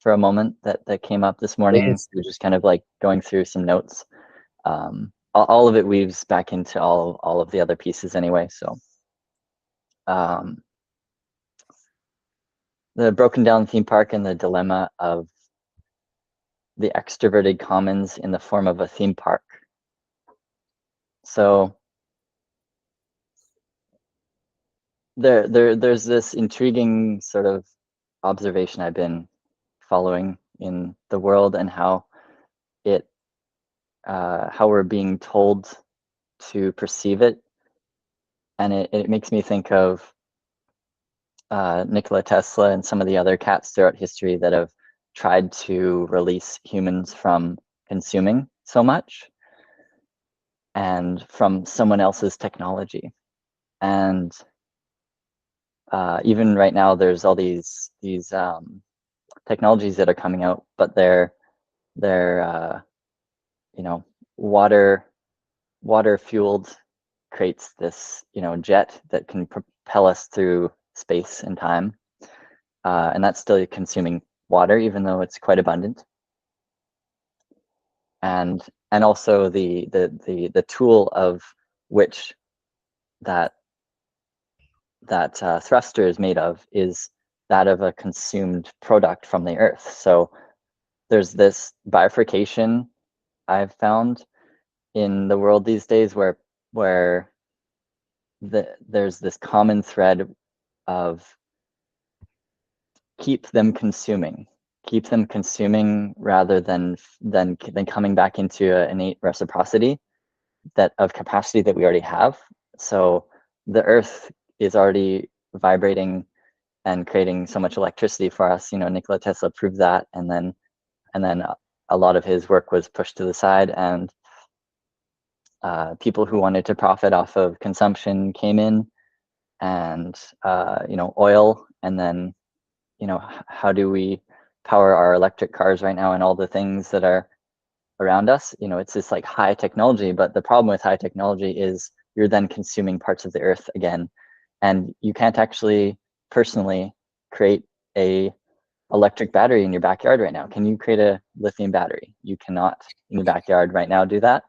for a moment that came up this It morning. is. We're just kind of like going through some notes. All of it weaves back into all of the other pieces anyway. So um, the broken down theme park and the dilemma of the extroverted commons in the form of a theme park. So there's this intriguing sort of observation I've been following in the world, and it how we're being told to perceive it, and it makes me think of Nikola Tesla and some of the other cats throughout history that have tried to release humans from consuming so much and from someone else's technology. And even right now, there's all these technologies that are coming out, but they're water fueled, creates this jet that can propel us through space and time, and that's still consuming water, even though it's quite abundant. And also the tool of which that thruster is made of is that of a consumed product from the earth. So there's this bifurcation I've found in the world these days, where there's this common thread of keep them consuming rather than coming back into an innate reciprocity that of capacity that we already have. So the earth is already vibrating and creating so much electricity for us. Nikola Tesla proved that, and then a lot of his work was pushed to the side, and people who wanted to profit off of consumption came in, and oil, and then how do we power our electric cars right now and all the things that are around us. You know, it's this like high technology, but the problem with high technology is you're then consuming parts of the earth again, and you can't actually personally create a electric battery in your backyard right now. Can you create a lithium battery? You cannot in your backyard right now do that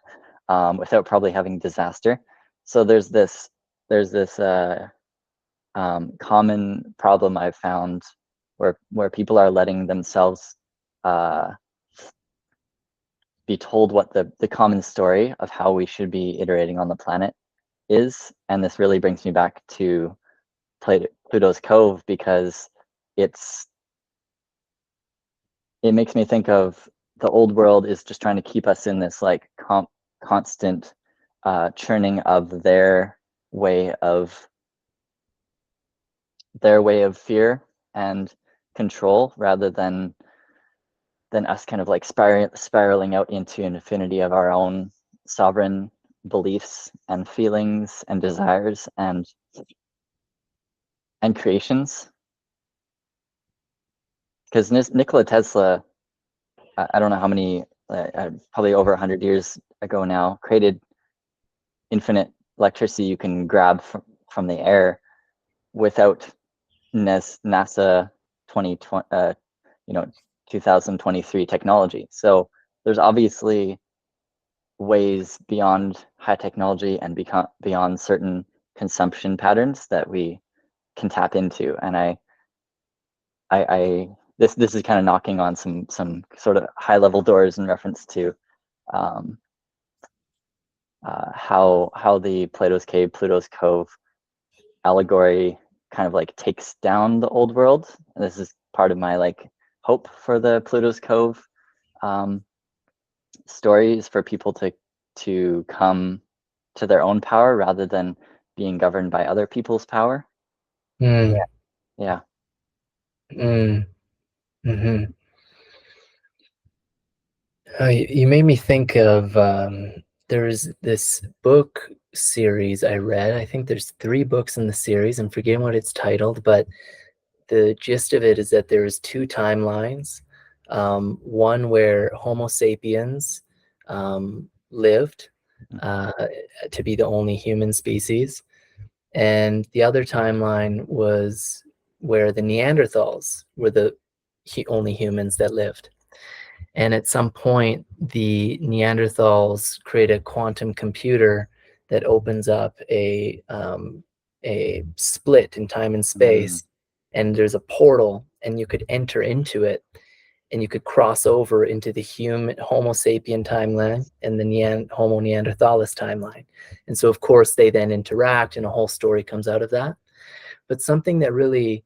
without probably having disaster. So there's this common problem I've found where people are letting themselves be told what the common story of how we should be iterating on the planet is. And this really brings me back to Pluto's Cove, because it makes me think of the old world is just trying to keep us in this like constant churning of their way of fear and control, rather than us kind of like spiraling out into an infinity of our own sovereign beliefs and feelings and desires and creations. Because Nikola Tesla, I don't know how many, probably over 100 years ago now, created infinite electricity you can grab from the air without NASA 2023 technology. So there's obviously ways beyond high technology and beyond certain consumption patterns that we can tap into. And this is kind of knocking on some sort of high level doors in reference to how the Pluto's Cove allegory kind of like takes down the old world. And this is part of my like hope for the Pluto's Cove stories, for people to come to their own power rather than being governed by other people's power. Mm. Yeah. Mm. Mm-hmm. You made me think of there's this book series I read. I think there's 3 books in the series. I'm forgetting what it's titled, but the gist of it is that there's 2 timelines. One where Homo sapiens lived to be the only human species, and the other timeline was where the Neanderthals were the only humans that lived. And at some point, the Neanderthals create a quantum computer that opens up a split in time and space, and there's a portal, and you could enter into it, and you could cross over into the human Homo sapien timeline and the Homo neanderthalis timeline. And so, of course, they then interact, and a whole story comes out of that. But something that really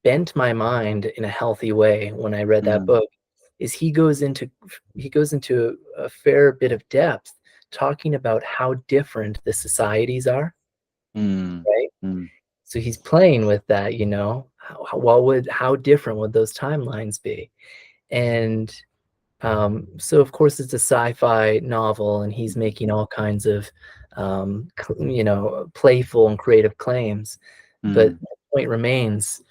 bent my mind in a healthy way when I read that book is he goes into a fair bit of depth talking about how different the societies are, right? So he's playing with that, how different would those timelines be? And so of course it's a sci-fi novel, and he's making all kinds of playful and creative claims. But the point remains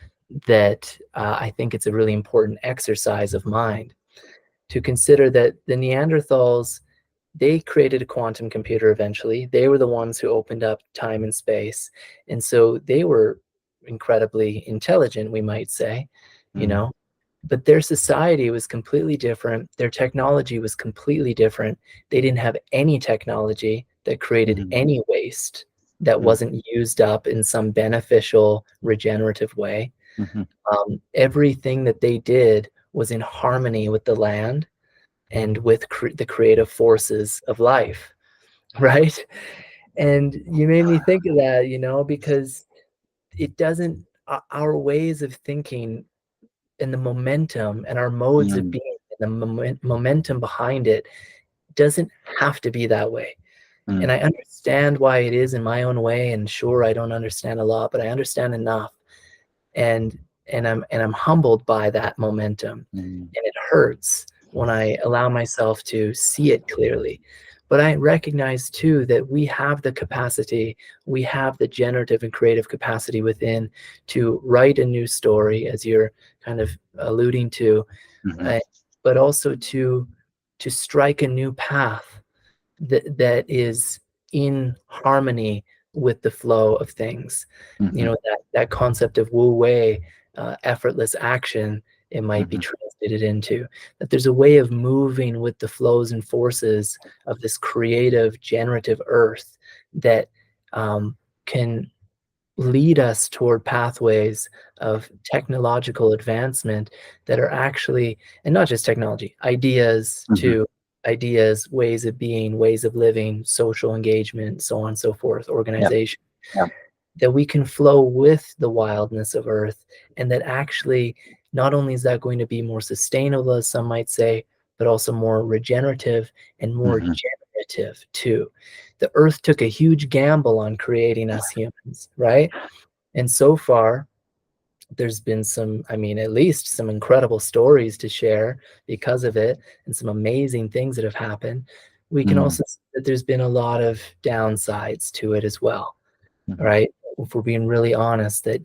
that I think it's a really important exercise of mind to consider that the Neanderthals, they created a quantum computer eventually. They were the ones who opened up time and space. And so they were incredibly intelligent, we might say, but their society was completely different. Their technology was completely different. They didn't have any technology that created any waste that wasn't used up in some beneficial, regenerative way. Everything that they did was in harmony with the land and with the creative forces of life, right? And you made me think of that, because it doesn't, our ways of thinking and the momentum and our modes of being, and the momentum behind it doesn't have to be that way. And I understand why it is in my own way, and sure, I don't understand a lot, but I understand enough. And I'm humbled by that momentum. And it hurts when I allow myself to see it clearly. But I recognize too that we have the capacity, we have the generative and creative capacity within to write a new story, as you're kind of alluding to, Mhm. uh, but also to strike a new path that is in harmony with the flow of things. You Mhm. know, that concept of wu wei, effortless action, it might be Mhm. translated into that there's a way of moving with the flows and forces of this creative, generative earth that can lead us toward pathways of technological advancement that are actually, and not just technology, ideas Mhm. to ideas, ways of being, ways of living, social engagement, so on and so forth, Yep. organization, Yep. that we can flow with the wildness of Earth, and that actually not only is that going to be more sustainable, as some might say, but also more regenerative and more Mhm. generative too. The Earth took a huge gamble on creating us humans, right? And so far, there's been some, I mean, at least some incredible stories to share because of it, and some amazing things that have happened. We can Mm. also see that there's been a lot of downsides to it as well, Mhm. right? If we're being really honest, that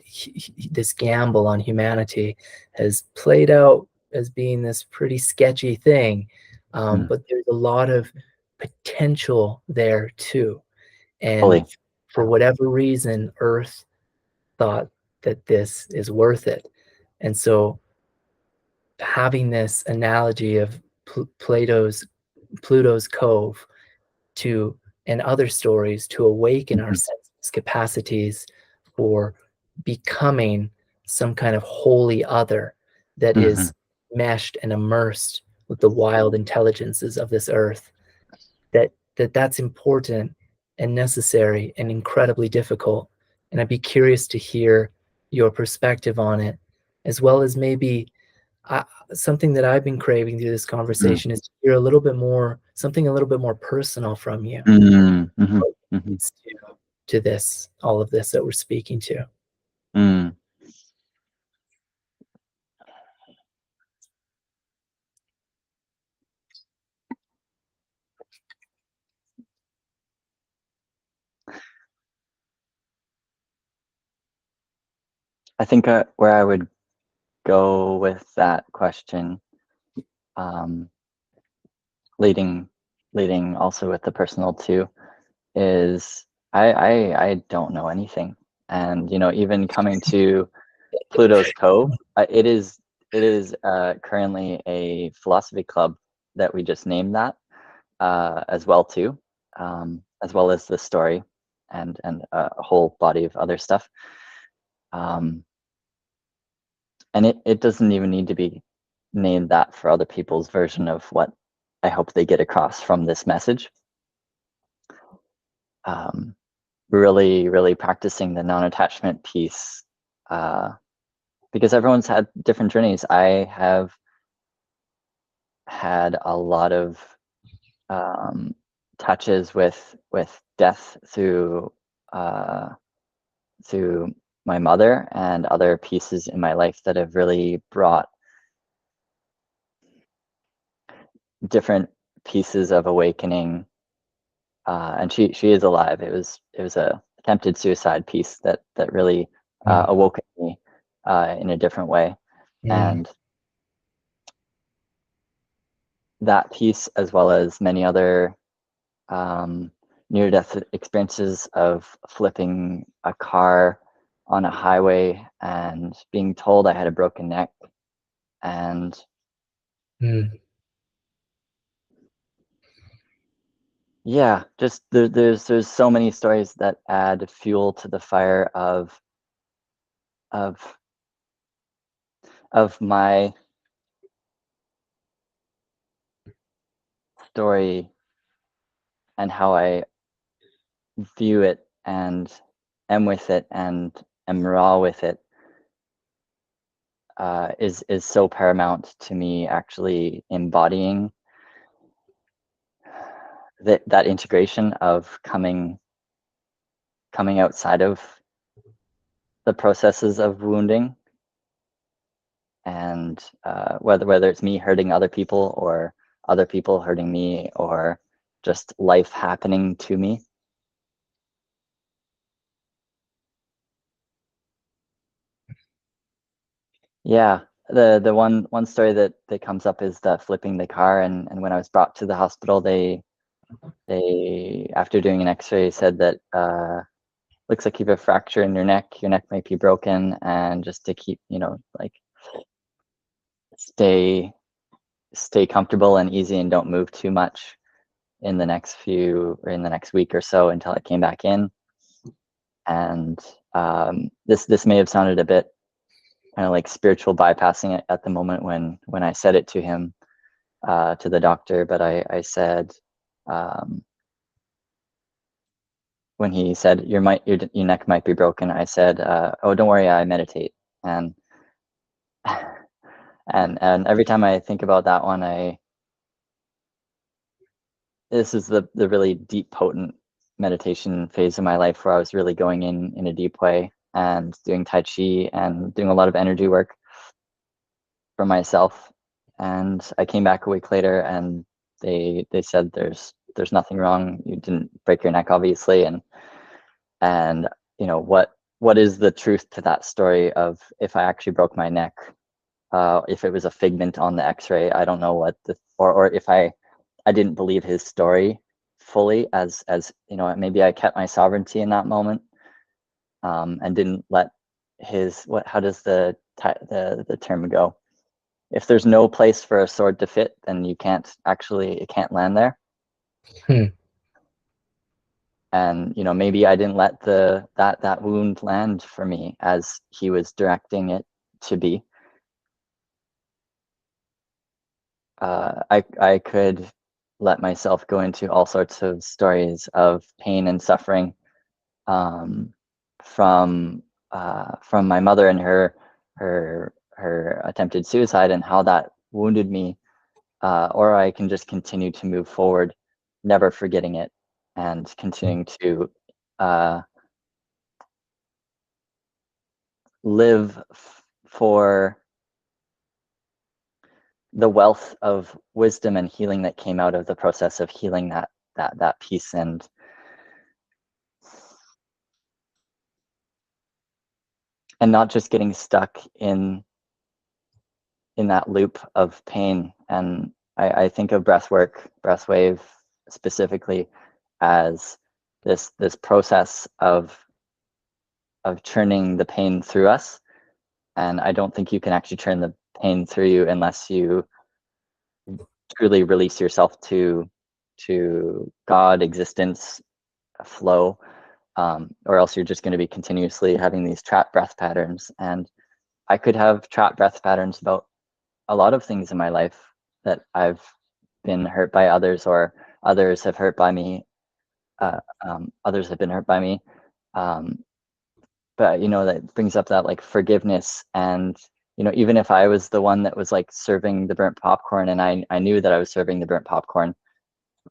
this gamble on humanity has played out as being this pretty sketchy thing, Mm. but there's a lot of potential there too. And Fully. for whatever reason, Earth thought that this is worth it. And so having this analogy of Pluto's Cove to and other stories to awaken our Mhm. senses capacities for becoming some kind of holy other that Mhm. is meshed and immersed with the wild intelligences of this earth, that's important and necessary and incredibly difficult. And I'd be curious to hear your perspective on it, as well as maybe I, something that I've been craving through this Mm. conversation is to hear a little bit more, something a little bit more personal from you. Mm. Mhm. What Mhm. leads to this, all of this that we're speaking to. Mm. I think where I would go with that question, um, leading leading also with the personal too, is I don't know anything, and even coming to Pluto's Cove, it is currently a philosophy club that we just named that, as well too, as well as the story and a whole body of other stuff. Um, and it doesn't even need to be named that for other people's version of what I hope they get across from this message. Um, really, really practicing the non-attachment piece, uh, because everyone's had different journeys. I have had a lot of um, touches with death uh, through my mother and other pieces in my life that have really brought different pieces of awakening. And she is alive. It was a attempted suicide piece that really Mm, awoke me in a different way, mm, and that piece, as well as many other um, near-death experiences of flipping a car on a highway and being told I had a broken neck, and mm, yeah, just there's so many stories that add fuel to the fire of of my story and how I view it and am with it and am raw with it, is so paramount to me actually embodying that integration of coming outside of the processes of wounding, and whether it's me hurting other people or other people hurting me or just life happening to me. Yeah. the one story that comes up is the flipping the car, and when I was brought to the hospital, they after doing an X-ray said that looks like you have a fracture in your neck might be broken, and just to keep, like, stay comfortable and easy and don't move too much in the next week or so until I came back in. And this may have sounded a bit kind of like spiritual bypassing it at the moment when I said it to him, to the doctor, but I said, when he said your neck might be broken, I said, oh, don't worry, I meditate. And and every time I think about that one, this is the really deep, potent meditation phase of my life where I was really going in a deep way and doing Tai Chi and doing a lot of energy work for myself. And I came back a week later, and they said there's nothing wrong. You didn't break your neck, obviously. And what is the truth to that story of if I actually broke my neck? If it was a figment on the X-ray, I don't know what or if I didn't believe his story fully, as maybe I kept my sovereignty in that moment, and didn't let how does the term go? If there's no place for a sword to fit, then it can't land there. Hmm. And maybe I didn't let that wound land for me as he was directing it to be. I could let myself go into all sorts of stories of pain and suffering, um, from my mother and her attempted suicide and how that wounded me, or I can just continue to move forward, never forgetting it, and continuing to live for the wealth of wisdom and healing that came out of the process of healing that piece, and not just getting stuck in that loop of pain. And I think of breath wave specifically as this process of churning the pain through us. And I don't think you can actually turn the pain through you unless you truly release yourself to God, existence, flow, or else you're just going to be continuously having these trapped breath patterns. And I could have trapped breath patterns about a lot of things in my life that I've been hurt by others, or others have hurt by me. Others have been hurt by me. But that brings up that, like, forgiveness. And even if I was the one that was like serving the burnt popcorn, and I knew that I was serving the burnt popcorn,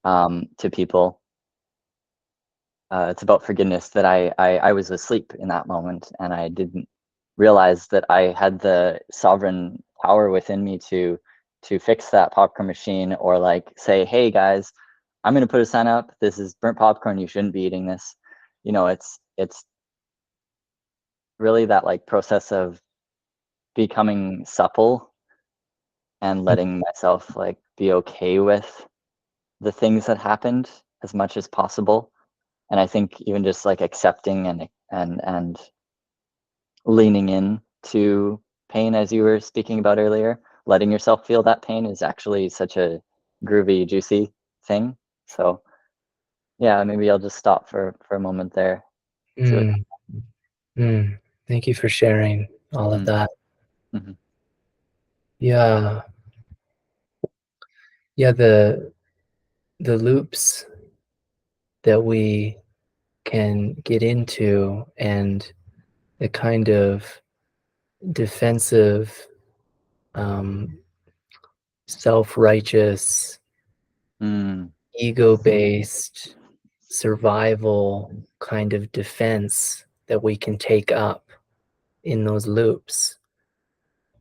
to people, it's about forgiveness, that I was asleep in that moment, and I didn't realize that I had the sovereign power within me to fix that popcorn machine, or like say, hey guys, I'm going to put a sign up, this is burnt popcorn, you shouldn't be eating this. It's really that, like, process of becoming supple and letting myself, like, be okay with the things that happened as much as possible. And I think even just like accepting and leaning in to pain, as you were speaking about earlier, letting yourself feel that pain is actually such a groovy, juicy thing. So yeah, maybe I'll just stop for a moment there. See what. Mm. Mm. Thank you for sharing all of Mm, that. mhm, Yeah. Yeah, the loops that we can get into, and the kind of defensive, um, self-righteous, mm, ego-based survival kind of defense that we can take up in those loops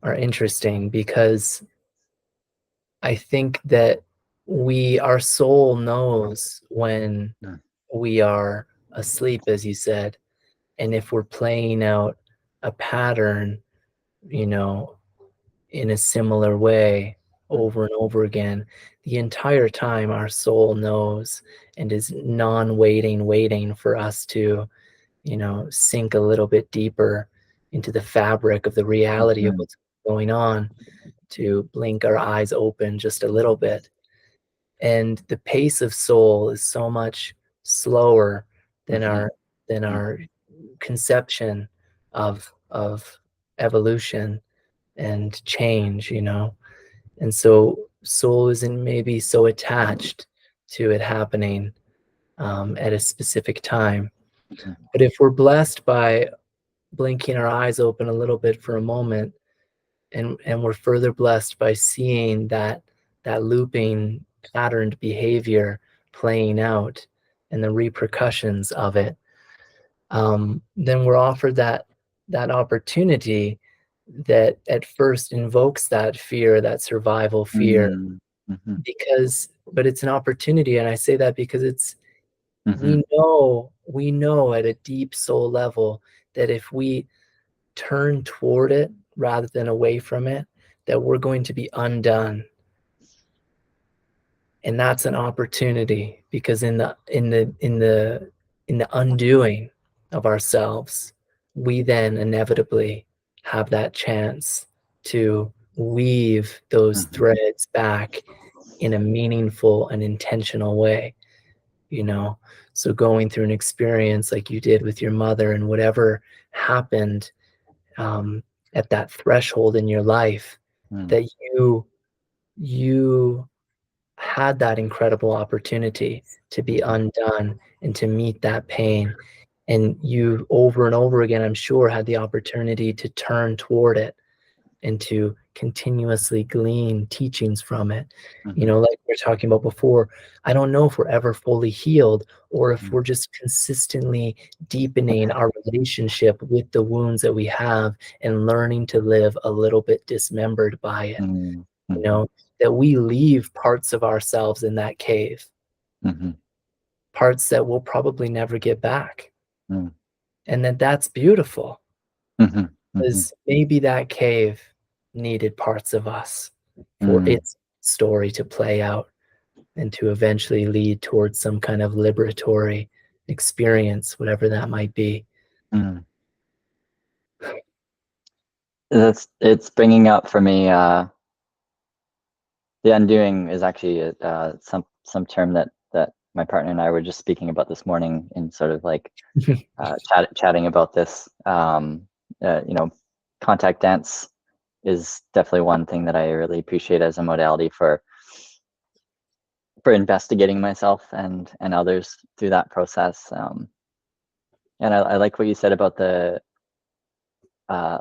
are interesting, because I think that our soul knows when mm, we are asleep, as you said, and if we're playing out a pattern, you know, in a similar way over and over again, the entire time our soul knows and is non-waiting, waiting for us to, sink a little bit deeper into the fabric of the reality of Mm-hmm. what's going on, to blink our eyes open just a little bit. And the pace of soul is so much slower than Mm-hmm. our conception of evolution and change, and so soul isn't maybe so attached to it happening at a specific time. Mm-hmm. But if we're blessed by blinking our eyes open a little bit for a moment, and we're further blessed by seeing that looping patterned behavior playing out and the repercussions of it, then we're offered that opportunity that at first invokes that fear, that survival fear, Mm-hmm. but it's an opportunity. And I say that because Mm-hmm. we know at a deep soul level that if we turn toward it rather than away from it, that we're going to be undone. And that's an opportunity, because in the undoing of ourselves, we then inevitably have that chance to weave those Mm-hmm. threads back in a meaningful and intentional way, you know so going through an experience like you did with your mother, and whatever happened um, at that threshold in your life, Mm-hmm. that you had that incredible opportunity to be Mm-hmm. undone and to meet that pain. And you, over and over again, I'm sure, had the opportunity to turn toward it and to continuously glean teachings from it. Mm-hmm. Like we were talking about before, I don't know if we're ever fully healed, or if we're just consistently deepening our relationship with the wounds that we have and learning to live a little bit dismembered by it. Mm-hmm. You Mm-hmm. know, that we leave parts of ourselves in that cave, Mm-hmm. parts that we'll probably never get back. Mm-hmm. And that's beautiful, Mm-hmm. Mm-hmm. because maybe that cave needed parts of us for Mm-hmm. its story to play out and to eventually lead towards some kind of liberatory experience, whatever that might be. Mm-hmm. It's bringing up for me. The undoing is actually some term that my partner and I were just speaking about this morning, in sort of like chatting about this. Contact dance is definitely one thing that I really appreciate as a modality for investigating myself and others through that process. And I like what you said about the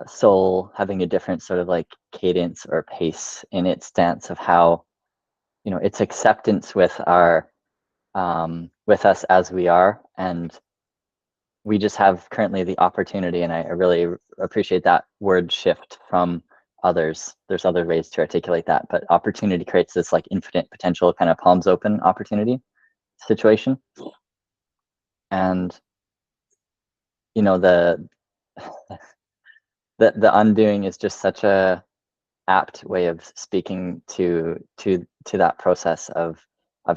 soul having a different sort of like cadence or pace in its stance of how, its acceptance with our with us as we are. And we just have currently the opportunity, and I really appreciate that word shift from others. There's other ways to articulate that, but opportunity creates this like infinite potential, kind of palms open opportunity situation. And the the undoing is just such a apt way of speaking to that process of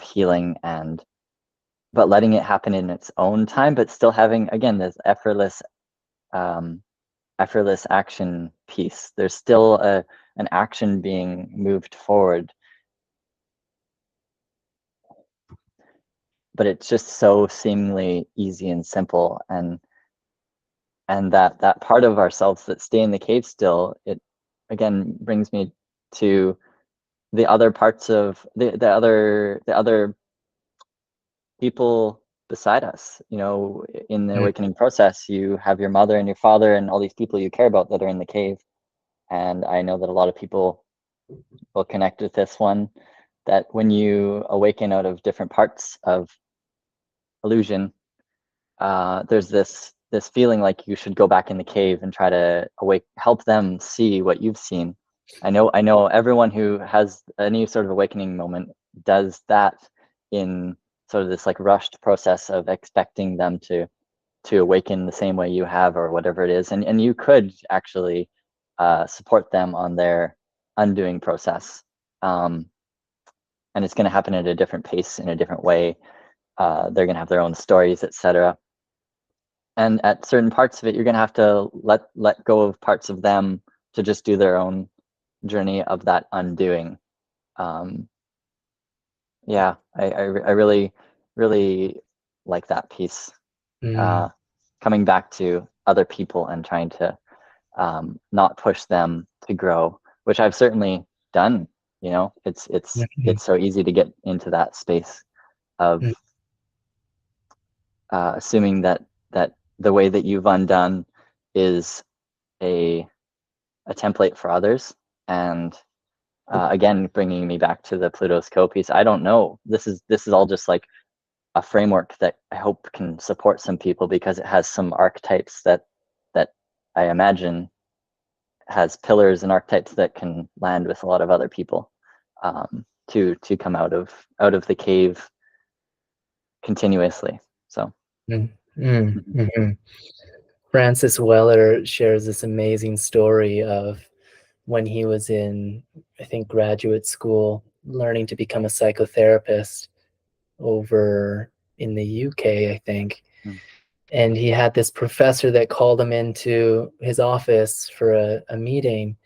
healing, and but letting it happen in its own time, but still having, again, this um, effortless action piece. There's still an action being moved forward, but it's just so seemingly easy and simple. And that part of ourselves that stay in the cave still, it again brings me to the other parts of the other people beside us. In the Mm. awakening process, you have your mother and your father and all these people you care about that are in the cave. And I know that a lot of people will connect with this one, that when you awaken out of different parts of illusion, there's this feeling like you should go back in the cave and try to help them see what you've seen. I know everyone who has any sort of awakening moment does that, in sort of this like rushed process of expecting them to awaken the same way you have, or whatever it is. And you could actually support them on their undoing process. And it's going to happen at a different pace, in a different way. They're going to have their own stories, etc. And at certain parts of it, you're going to have to let go of parts of them to just do their own journey of that undoing. Yeah, I really, really like that piece. Mm, Coming back to other people and trying to not push them to grow, which I've certainly done. You know, mhm, it's so easy to get into that space of mm, assuming that the way that you've undone is a template for others. And again, bringing me back to the Pluto's Cove piece, I don't know. This is all just like a framework that I hope can support some people, because it has some archetypes that I imagine has pillars and archetypes that can land with a lot of other people, to come out of the cave continuously. So mm, mm, mhm. mhm. Francis Weller shares this amazing story of when he was in, I think, graduate school, learning to become a psychotherapist over in the UK, I think. Mm, And he had this professor that called him into his office for a meeting.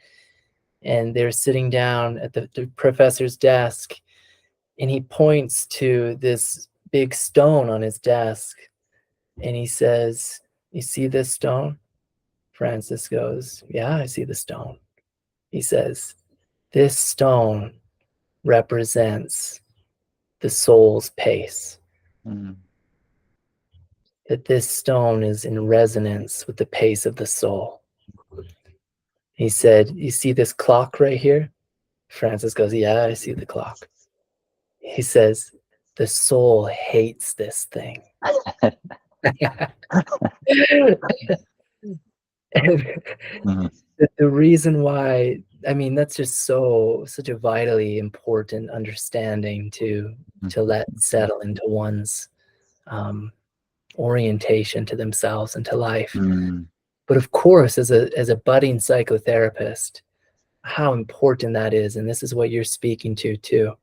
And they're sitting down at the professor's desk, and he points to this big stone on his desk. And he says, "You see this stone?" Francis goes, "Yeah, I see the stone." He says, "This stone represents the soul's pace, mm, that this stone is in resonance with the pace of the soul." He said, "You see this clock right here?" Francis goes, "Yeah, I see the clock." He says, "The soul hates this thing." And mm, the reason why, I mean, that's just such a vitally important understanding mm, to let settle into one's um, orientation to themselves and to life. mm, But of course, as a budding psychotherapist, how important that is, and this is what you're speaking to too.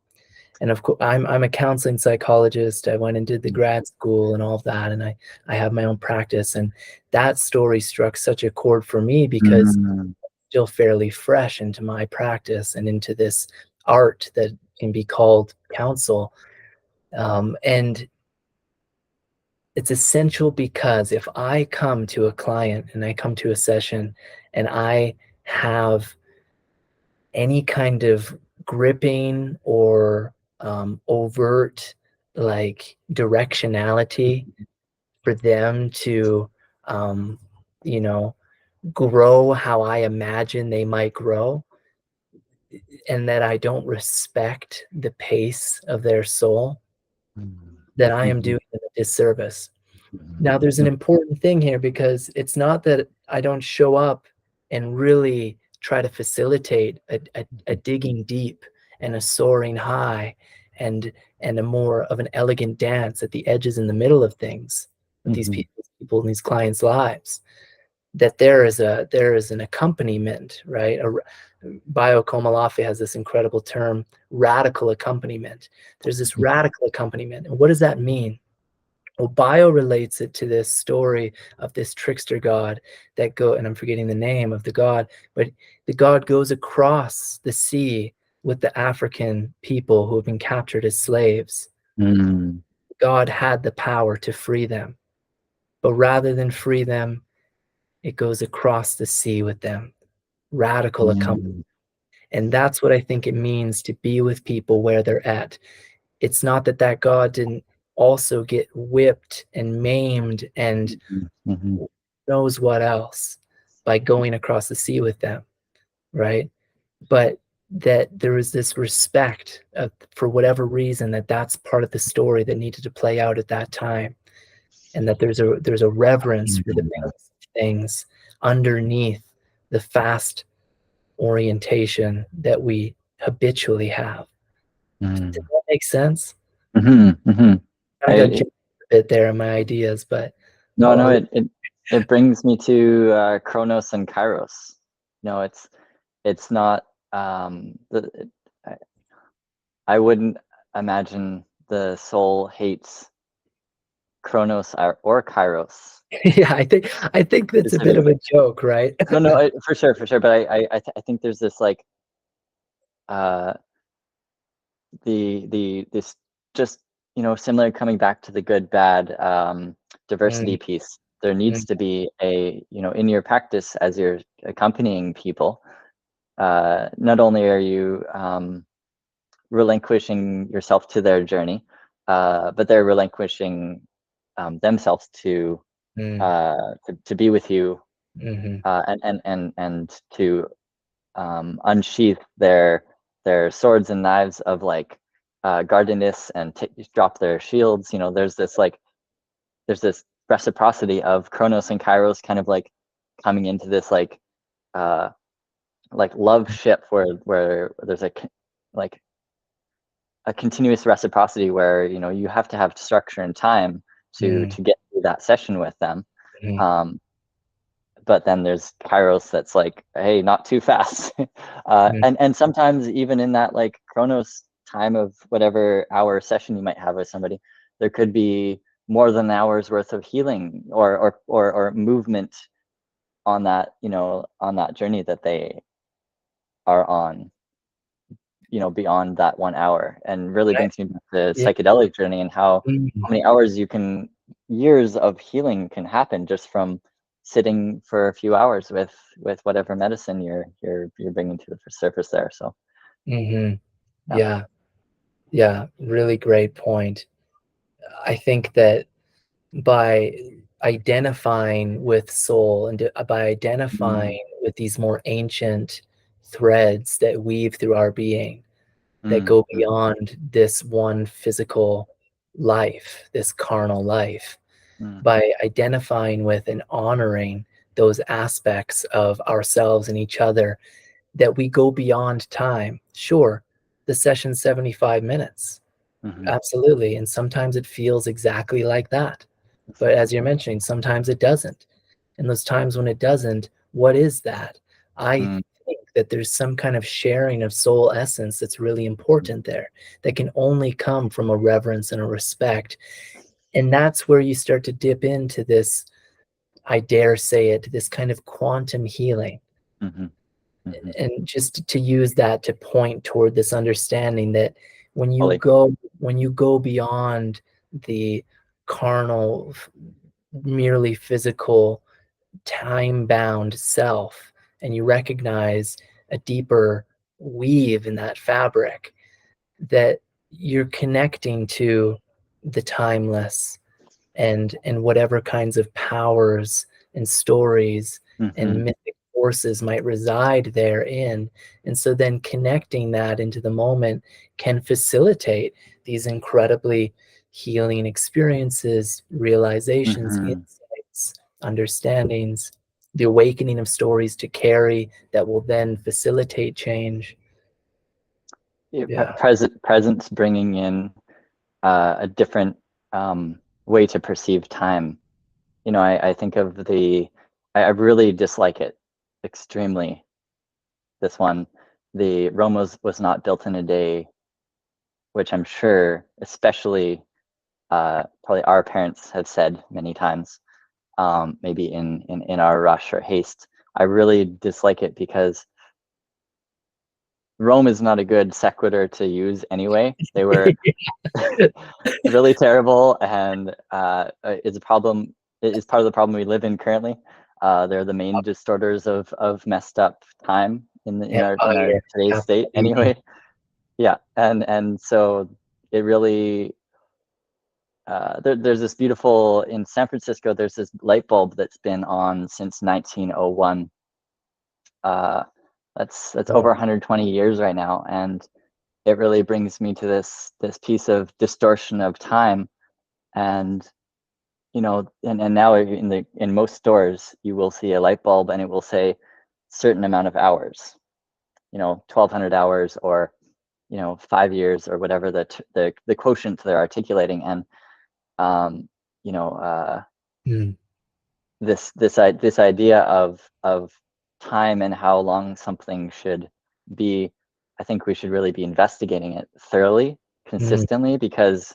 And of course, I'm a counseling psychologist. I went and did the grad school and all of that, and I have my own practice. And that story struck such a chord for me because mm, it's still fairly fresh into my practice and into this art that can be called counsel. And it's essential because if I come to a client and I come to a session and I have any kind of gripping or overt like directionality for them to um, you know grow how I imagine they might grow, and that I don't respect the pace of their soul, mm, that I am mhm, doing them a disservice. mhm, Now, there's an important thing here, because it's not that I don't show up and really try to facilitate a digging deep and a soaring high and a more of an elegant dance at the edges in the middle of things with these mhm, people in these clients' lives. That there is an accompaniment, right? Bio Komalafe has this incredible term, radical accompaniment. There's this mhm, radical accompaniment, and what does that mean? Well, Bio relates it to this story of this trickster god and I'm forgetting the name of the god, but the god goes across the sea with the African people who have been captured as slaves. mm, God had the power to free them, but rather than free them, it goes across the sea with them. Radical accompaniment. mm, And that's what I think it means to be with people where they're at. It's not that that God didn't also get whipped and maimed and mhm, mhm, knows what else by going across the sea with them, right? But that there is this respect for whatever reason, that that's part of the story that needed to play out at that time, and that there's a reverence for the mhm, things underneath the fast orientation that we habitually have. Does mm, that make sense? mhm, mhm. Kind of got I jumped a bit there in my ideas, but No, no, I'll it brings me to Chronos and Kairos. No, it's not I, I wouldn't imagine the soul hates Chronos or Kairos Yeah, I think that's a bit of specifically. a joke, right? No, no, for sure, for sure. But I think there's this like uh, this just similar, coming back to the good bad diversity Mm, piece. There needs mm, to be a, in your practice as you're accompanying people. Not only are you relinquishing yourself to their journey, but they're relinquishing themselves mm, to be with you, mhm, and to unsheath their swords and knives of like guardedness, and drop their shields. There's this reciprocity of Kronos and Kairos kind of like coming into this uh, like love ship, where there's like a continuous reciprocity, where you have to have structure and time to mm, to get through that session with them. mhm, um, but then there's Kairos that's like, hey, not too fast. mm, And sometimes even in that like Chronos time of whatever hour session you might have with somebody, there could be more than an hour's worth of healing or movement on that journey that they are on, beyond that 1 hour. And really right. brings me back to Yeah. psychedelic journey, and how Mm, many hours years of healing can happen just from sitting for a few hours with whatever medicine you're bringing to the surface there. So mhm. yeah. Yeah, yeah, really great point. I think that by identifying with soul and by Mm, identifying with these more ancient threads that weave through our being, that mm, go mm, beyond this one physical life, this carnal life, mm, by identifying with and honoring those aspects of ourselves and each other, that we go beyond time. Sure, the session's 75 minutes. mhm, Absolutely. And sometimes it feels exactly like that. But as you're mentioning, sometimes it doesn't. And those times when it doesn't, what is that? I mm, think that there's some kind of sharing of soul essence that's really important there, that can only come from a reverence and a respect. And that's where you start to dip into this, I dare say it, this kind of quantum healing. mhm, mhm. And just to use that to point toward this understanding that when you Fully. go when you go beyond the carnal, merely physical, time-bound self, and you recognize a deeper weave in that fabric, that you're connecting to the timeless, and whatever kinds of powers and stories Mhm, and mythic forces might reside therein. And so then connecting that into the moment can facilitate these incredibly healing experiences, realizations, mhm. insights, understandings, the awakening of stories to carry that will then facilitate change. Yeah, Yeah. presence bringing in a different way to perceive time. I think of I really dislike it extremely. This one, the Rome was not built in a day, which I'm sure, especially probably our parents have said many times, maybe in our rush or haste. I really dislike it because Rome is not a good sequitur to use anyway. They were really terrible, and it's a problem. It is part of the problem we live in currently. They're the main distorters of messed up time Yeah. Oh, in our yeah. today's state Absolutely. anyway. Yeah, and so it really there's this beautiful, in San Francisco. There's this light bulb that's been on since 1901. Uh, that's over Oh. 120 years right now, and it really brings me to this piece of distortion of time. And and now in most stores you will see a light bulb, and it will say certain amount of hours, 1,200 hours, or 5 years, or whatever the quotient they're articulating. And um, you know Mm, this idea of time and how long something should B, I think we should really be investigating it thoroughly, consistently, because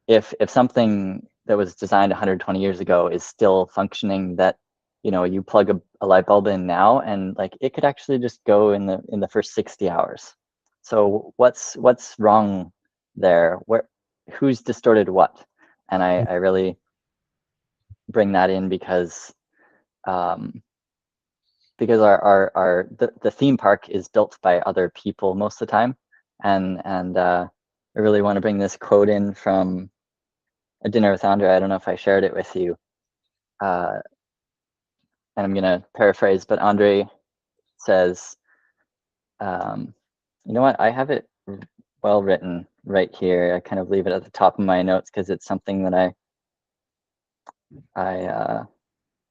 if something that was designed 120 years ago is still functioning, that you plug a light bulb in now, and like it could actually just go in the first 60 hours. So what's wrong there? Who's distorted what? And I really bring that in because the theme park is built by other people most of the time, and I really want to bring this quote in from A Dinner with Andre. I don't know if I shared it with you, and I'm gonna paraphrase, but Andre says, you know what? I have it well written right here. I kind of leave it at the top of my notes because it's something that I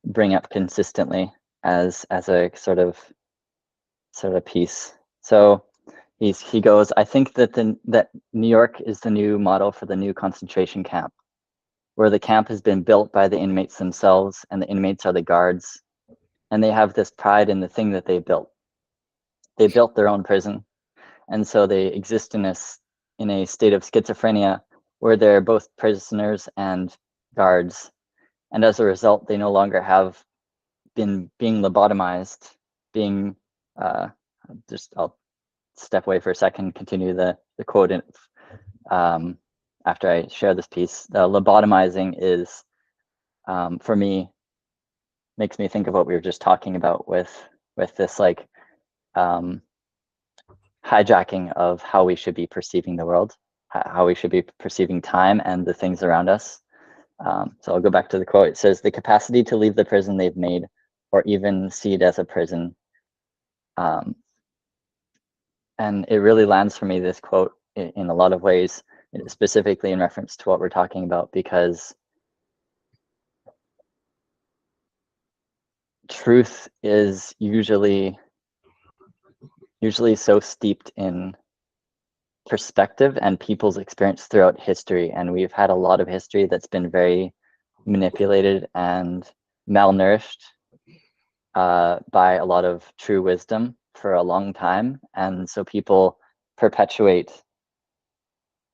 bring up consistently as a sort of piece. So he goes, I think that New York is the new model for the new concentration camp, where the camp has been built by the inmates themselves, and the inmates are the guards, and they have this pride in the thing that they built. They built their own prison, and so they exist in a state of schizophrenia where they're both prisoners and guards, and as a result, they no longer have been being lobotomized, being I'll step away for a second, continue the quote in, after I share this piece. The lobotomizing is, for me, makes me think of what we were just talking about with this like hijacking of how we should be perceiving the world, how we should be perceiving time and the things around us. So I'll go back to the quote. It says, the capacity to leave the prison they've made, or even see it as a prison. And it really lands for me, this quote, in a lot of ways, specifically in reference to what we're talking about, because truth is usually so steeped in perspective and people's experience throughout history. And we've had a lot of history that's been very manipulated and malnourished by a lot of true wisdom for a long time. And so people perpetuate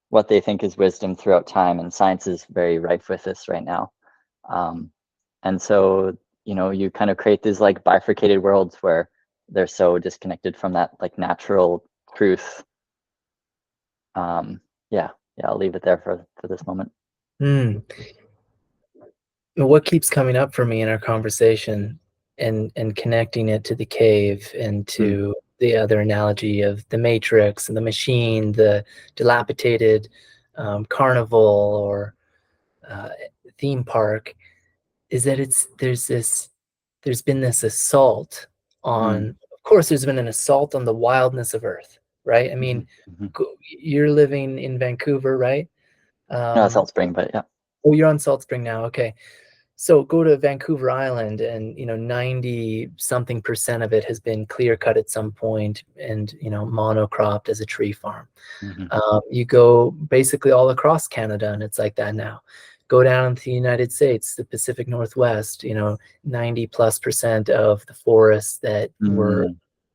what they think is wisdom throughout time, and science is very rife with this right now. And so, you kind of create these like bifurcated worlds where they're so disconnected from that like natural truth. Yeah, I'll leave it there for this moment. What keeps coming up for me in our conversation, and connecting it to the cave and Mm. to the other analogy of the Matrix and the machine, the dilapidated carnival or theme park, is that there's been this assault on, Mm. of course, there's been an assault on the wildness of Earth, right? I mean, Mm-hmm. you're living in Vancouver, right? No, Salt Spring, but yeah. Oh, you're on Salt Spring now. Okay. So go to Vancouver Island, and 90 something percent of it has been clear cut at some point, and monocropped as a tree farm. Mm-hmm. You go basically all across Canada, and it's like that now. Go down to the United States, the Pacific Northwest, 90+% of the forests that were Mm-hmm.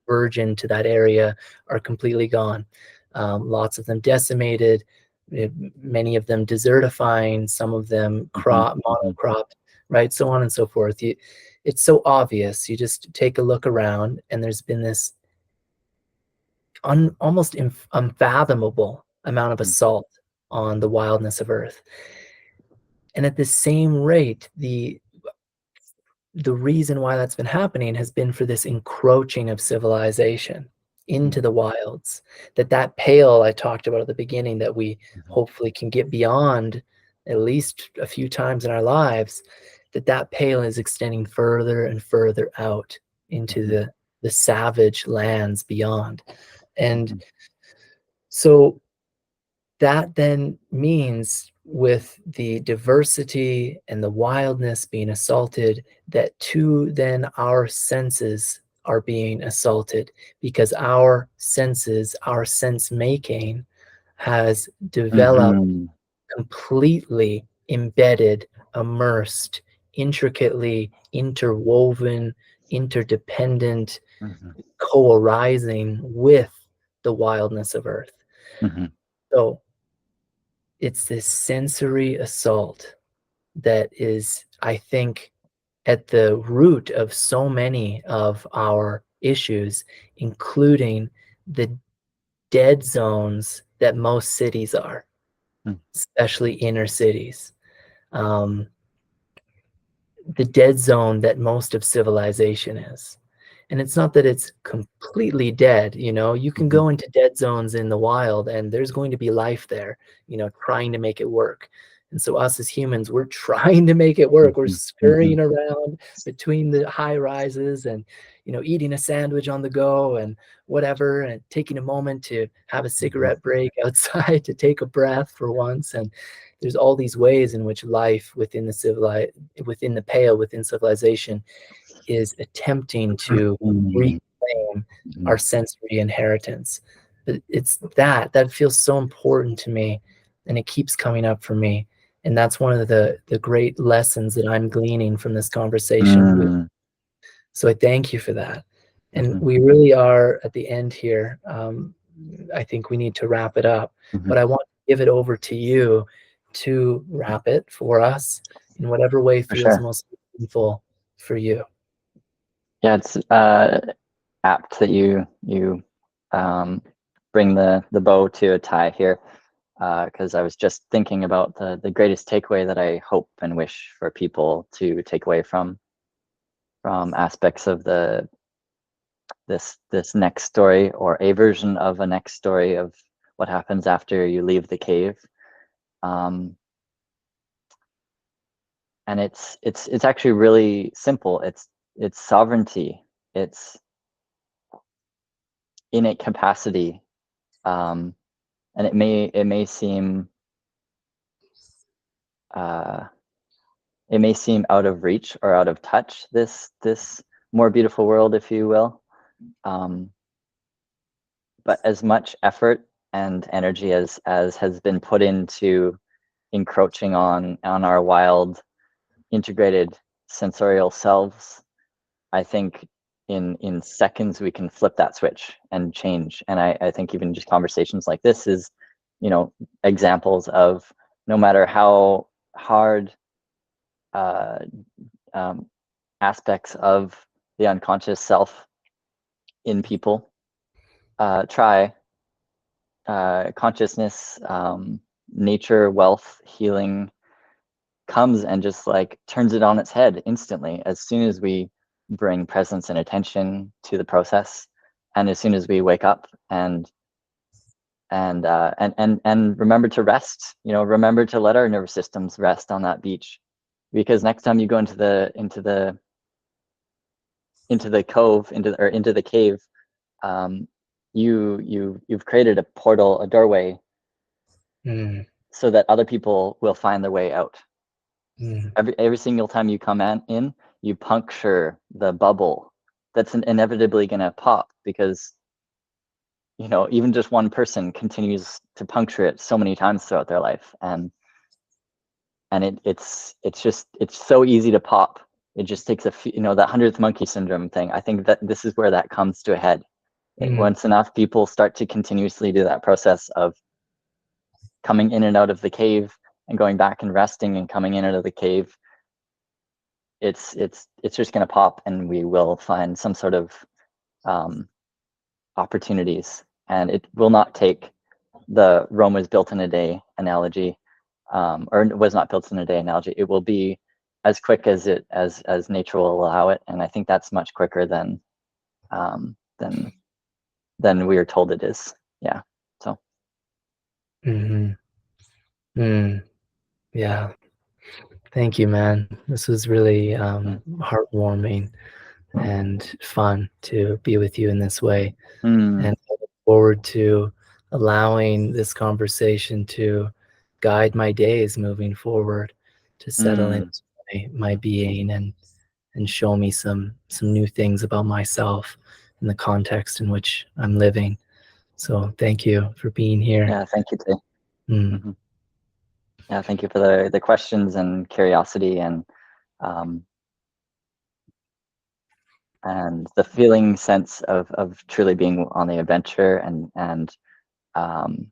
virgin to that area are completely gone. Lots of them decimated, many of them desertifying, some of them Mm-hmm. monocropped, right? So on and so forth. It's so obvious. You just take a look around, and there's been this almost unfathomable amount of assault on the wildness of Earth. And at the same rate, the reason why that's been happening has been for this encroaching of civilization into the wilds. That pale I talked about at the beginning, that we hopefully can get beyond at least a few times in our lives, that pale is extending further and further out into the savage lands beyond. And so that then means, with the diversity and the wildness being assaulted, that too then our senses are being assaulted, because our senses, our sense making, has developed Mm-hmm. completely embedded, immersed, intricately interwoven, interdependent, Mm-hmm. co-arising with the wildness of Earth. Mm-hmm. So it's this sensory assault that is, I think, at the root of so many of our issues, including the dead zones that most cities are, especially inner cities. Um, the dead zone that most of civilization is. And it's not that it's completely dead, you can Mm-hmm. go into dead zones in the wild and there's going to be life there, trying to make it work. And so us as humans, we're trying to make it work. We're Mm-hmm. Mm-hmm. scurrying around between the high rises and, eating a sandwich on the go and whatever, and taking a moment to have a cigarette break outside to take a breath for once. And there's all these ways in which life within the pale, within civilization, is attempting to Mm-hmm. reclaim Mm-hmm. our sensory inheritance. But it's that feels so important to me, and it keeps coming up for me. And that's one of the great lessons that I'm gleaning from this conversation. So I thank you for that. And Mm-hmm. we really are at the end here. I think we need to wrap it up, Mm-hmm. but I want to give it over to you to wrap it for us in whatever way For feels sure. most meaningful for you. Yeah, it's apt that you bring the bow to a tie here, because I was just thinking about the greatest takeaway that I hope and wish for people to take away from aspects of this next story, or a version of a next story of what happens after you leave the cave. Um, and it's actually really simple. It's sovereignty. It's innate capacity. Um, and uh, it may seem out of reach or out of touch, this more beautiful world, if you will. Um, but as much effort and energy as has been put into encroaching on our wild integrated sensorial selves, I think in seconds we can flip that switch and change. And I think even just conversations like this is, examples of, no matter how hard uh, um, aspects of the unconscious self in people try, consciousness, nature, wealth, healing comes and just like turns it on its head instantly as soon as we bring presence and attention to the process, and as soon as we wake up and remember to rest, remember to let our nervous systems rest on that beach, because next time you go into the cove, into the cave, um, you've created a portal, a doorway, Mm, so that other people will find their way out. mm, Every single time you come in, you puncture the bubble that's inevitably going to pop, because even just one person continues to puncture it so many times throughout their life, and it's so easy to pop. It just takes a few, that 100th monkey syndrome thing. I think that this is where that comes to a head. mm, Once enough people start to continuously do that process of coming in and out of the cave and going back and resting and coming in and out of the cave, it's just going to pop, and we will find some sort of um, opportunities. And it will not take the Rome was built in a day analogy, or was not built in a day analogy. It will be as quick as nature will allow it, and I think that's much quicker um, than than we are told it is. Yeah. So. mhm, mm. Yeah. Thank you, man. This was really Mm. heartwarming and fun to be with you in this way. Mm. And I look forward to allowing this conversation to guide my days moving forward, to settle Mm. into my being and show me some new things about myself in the context in which I'm living. So thank you for being here. Yeah. Thank you, Tay. Mm, Hmm. Yeah. Thank you for the questions and curiosity, and um, and the feeling sense of truly being on the adventure, and um,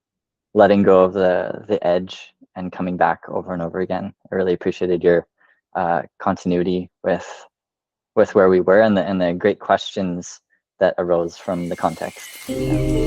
letting go of the edge and coming back over and over again. I really appreciated your continuity with where we were, and the great questions that arose from the context. Yeah.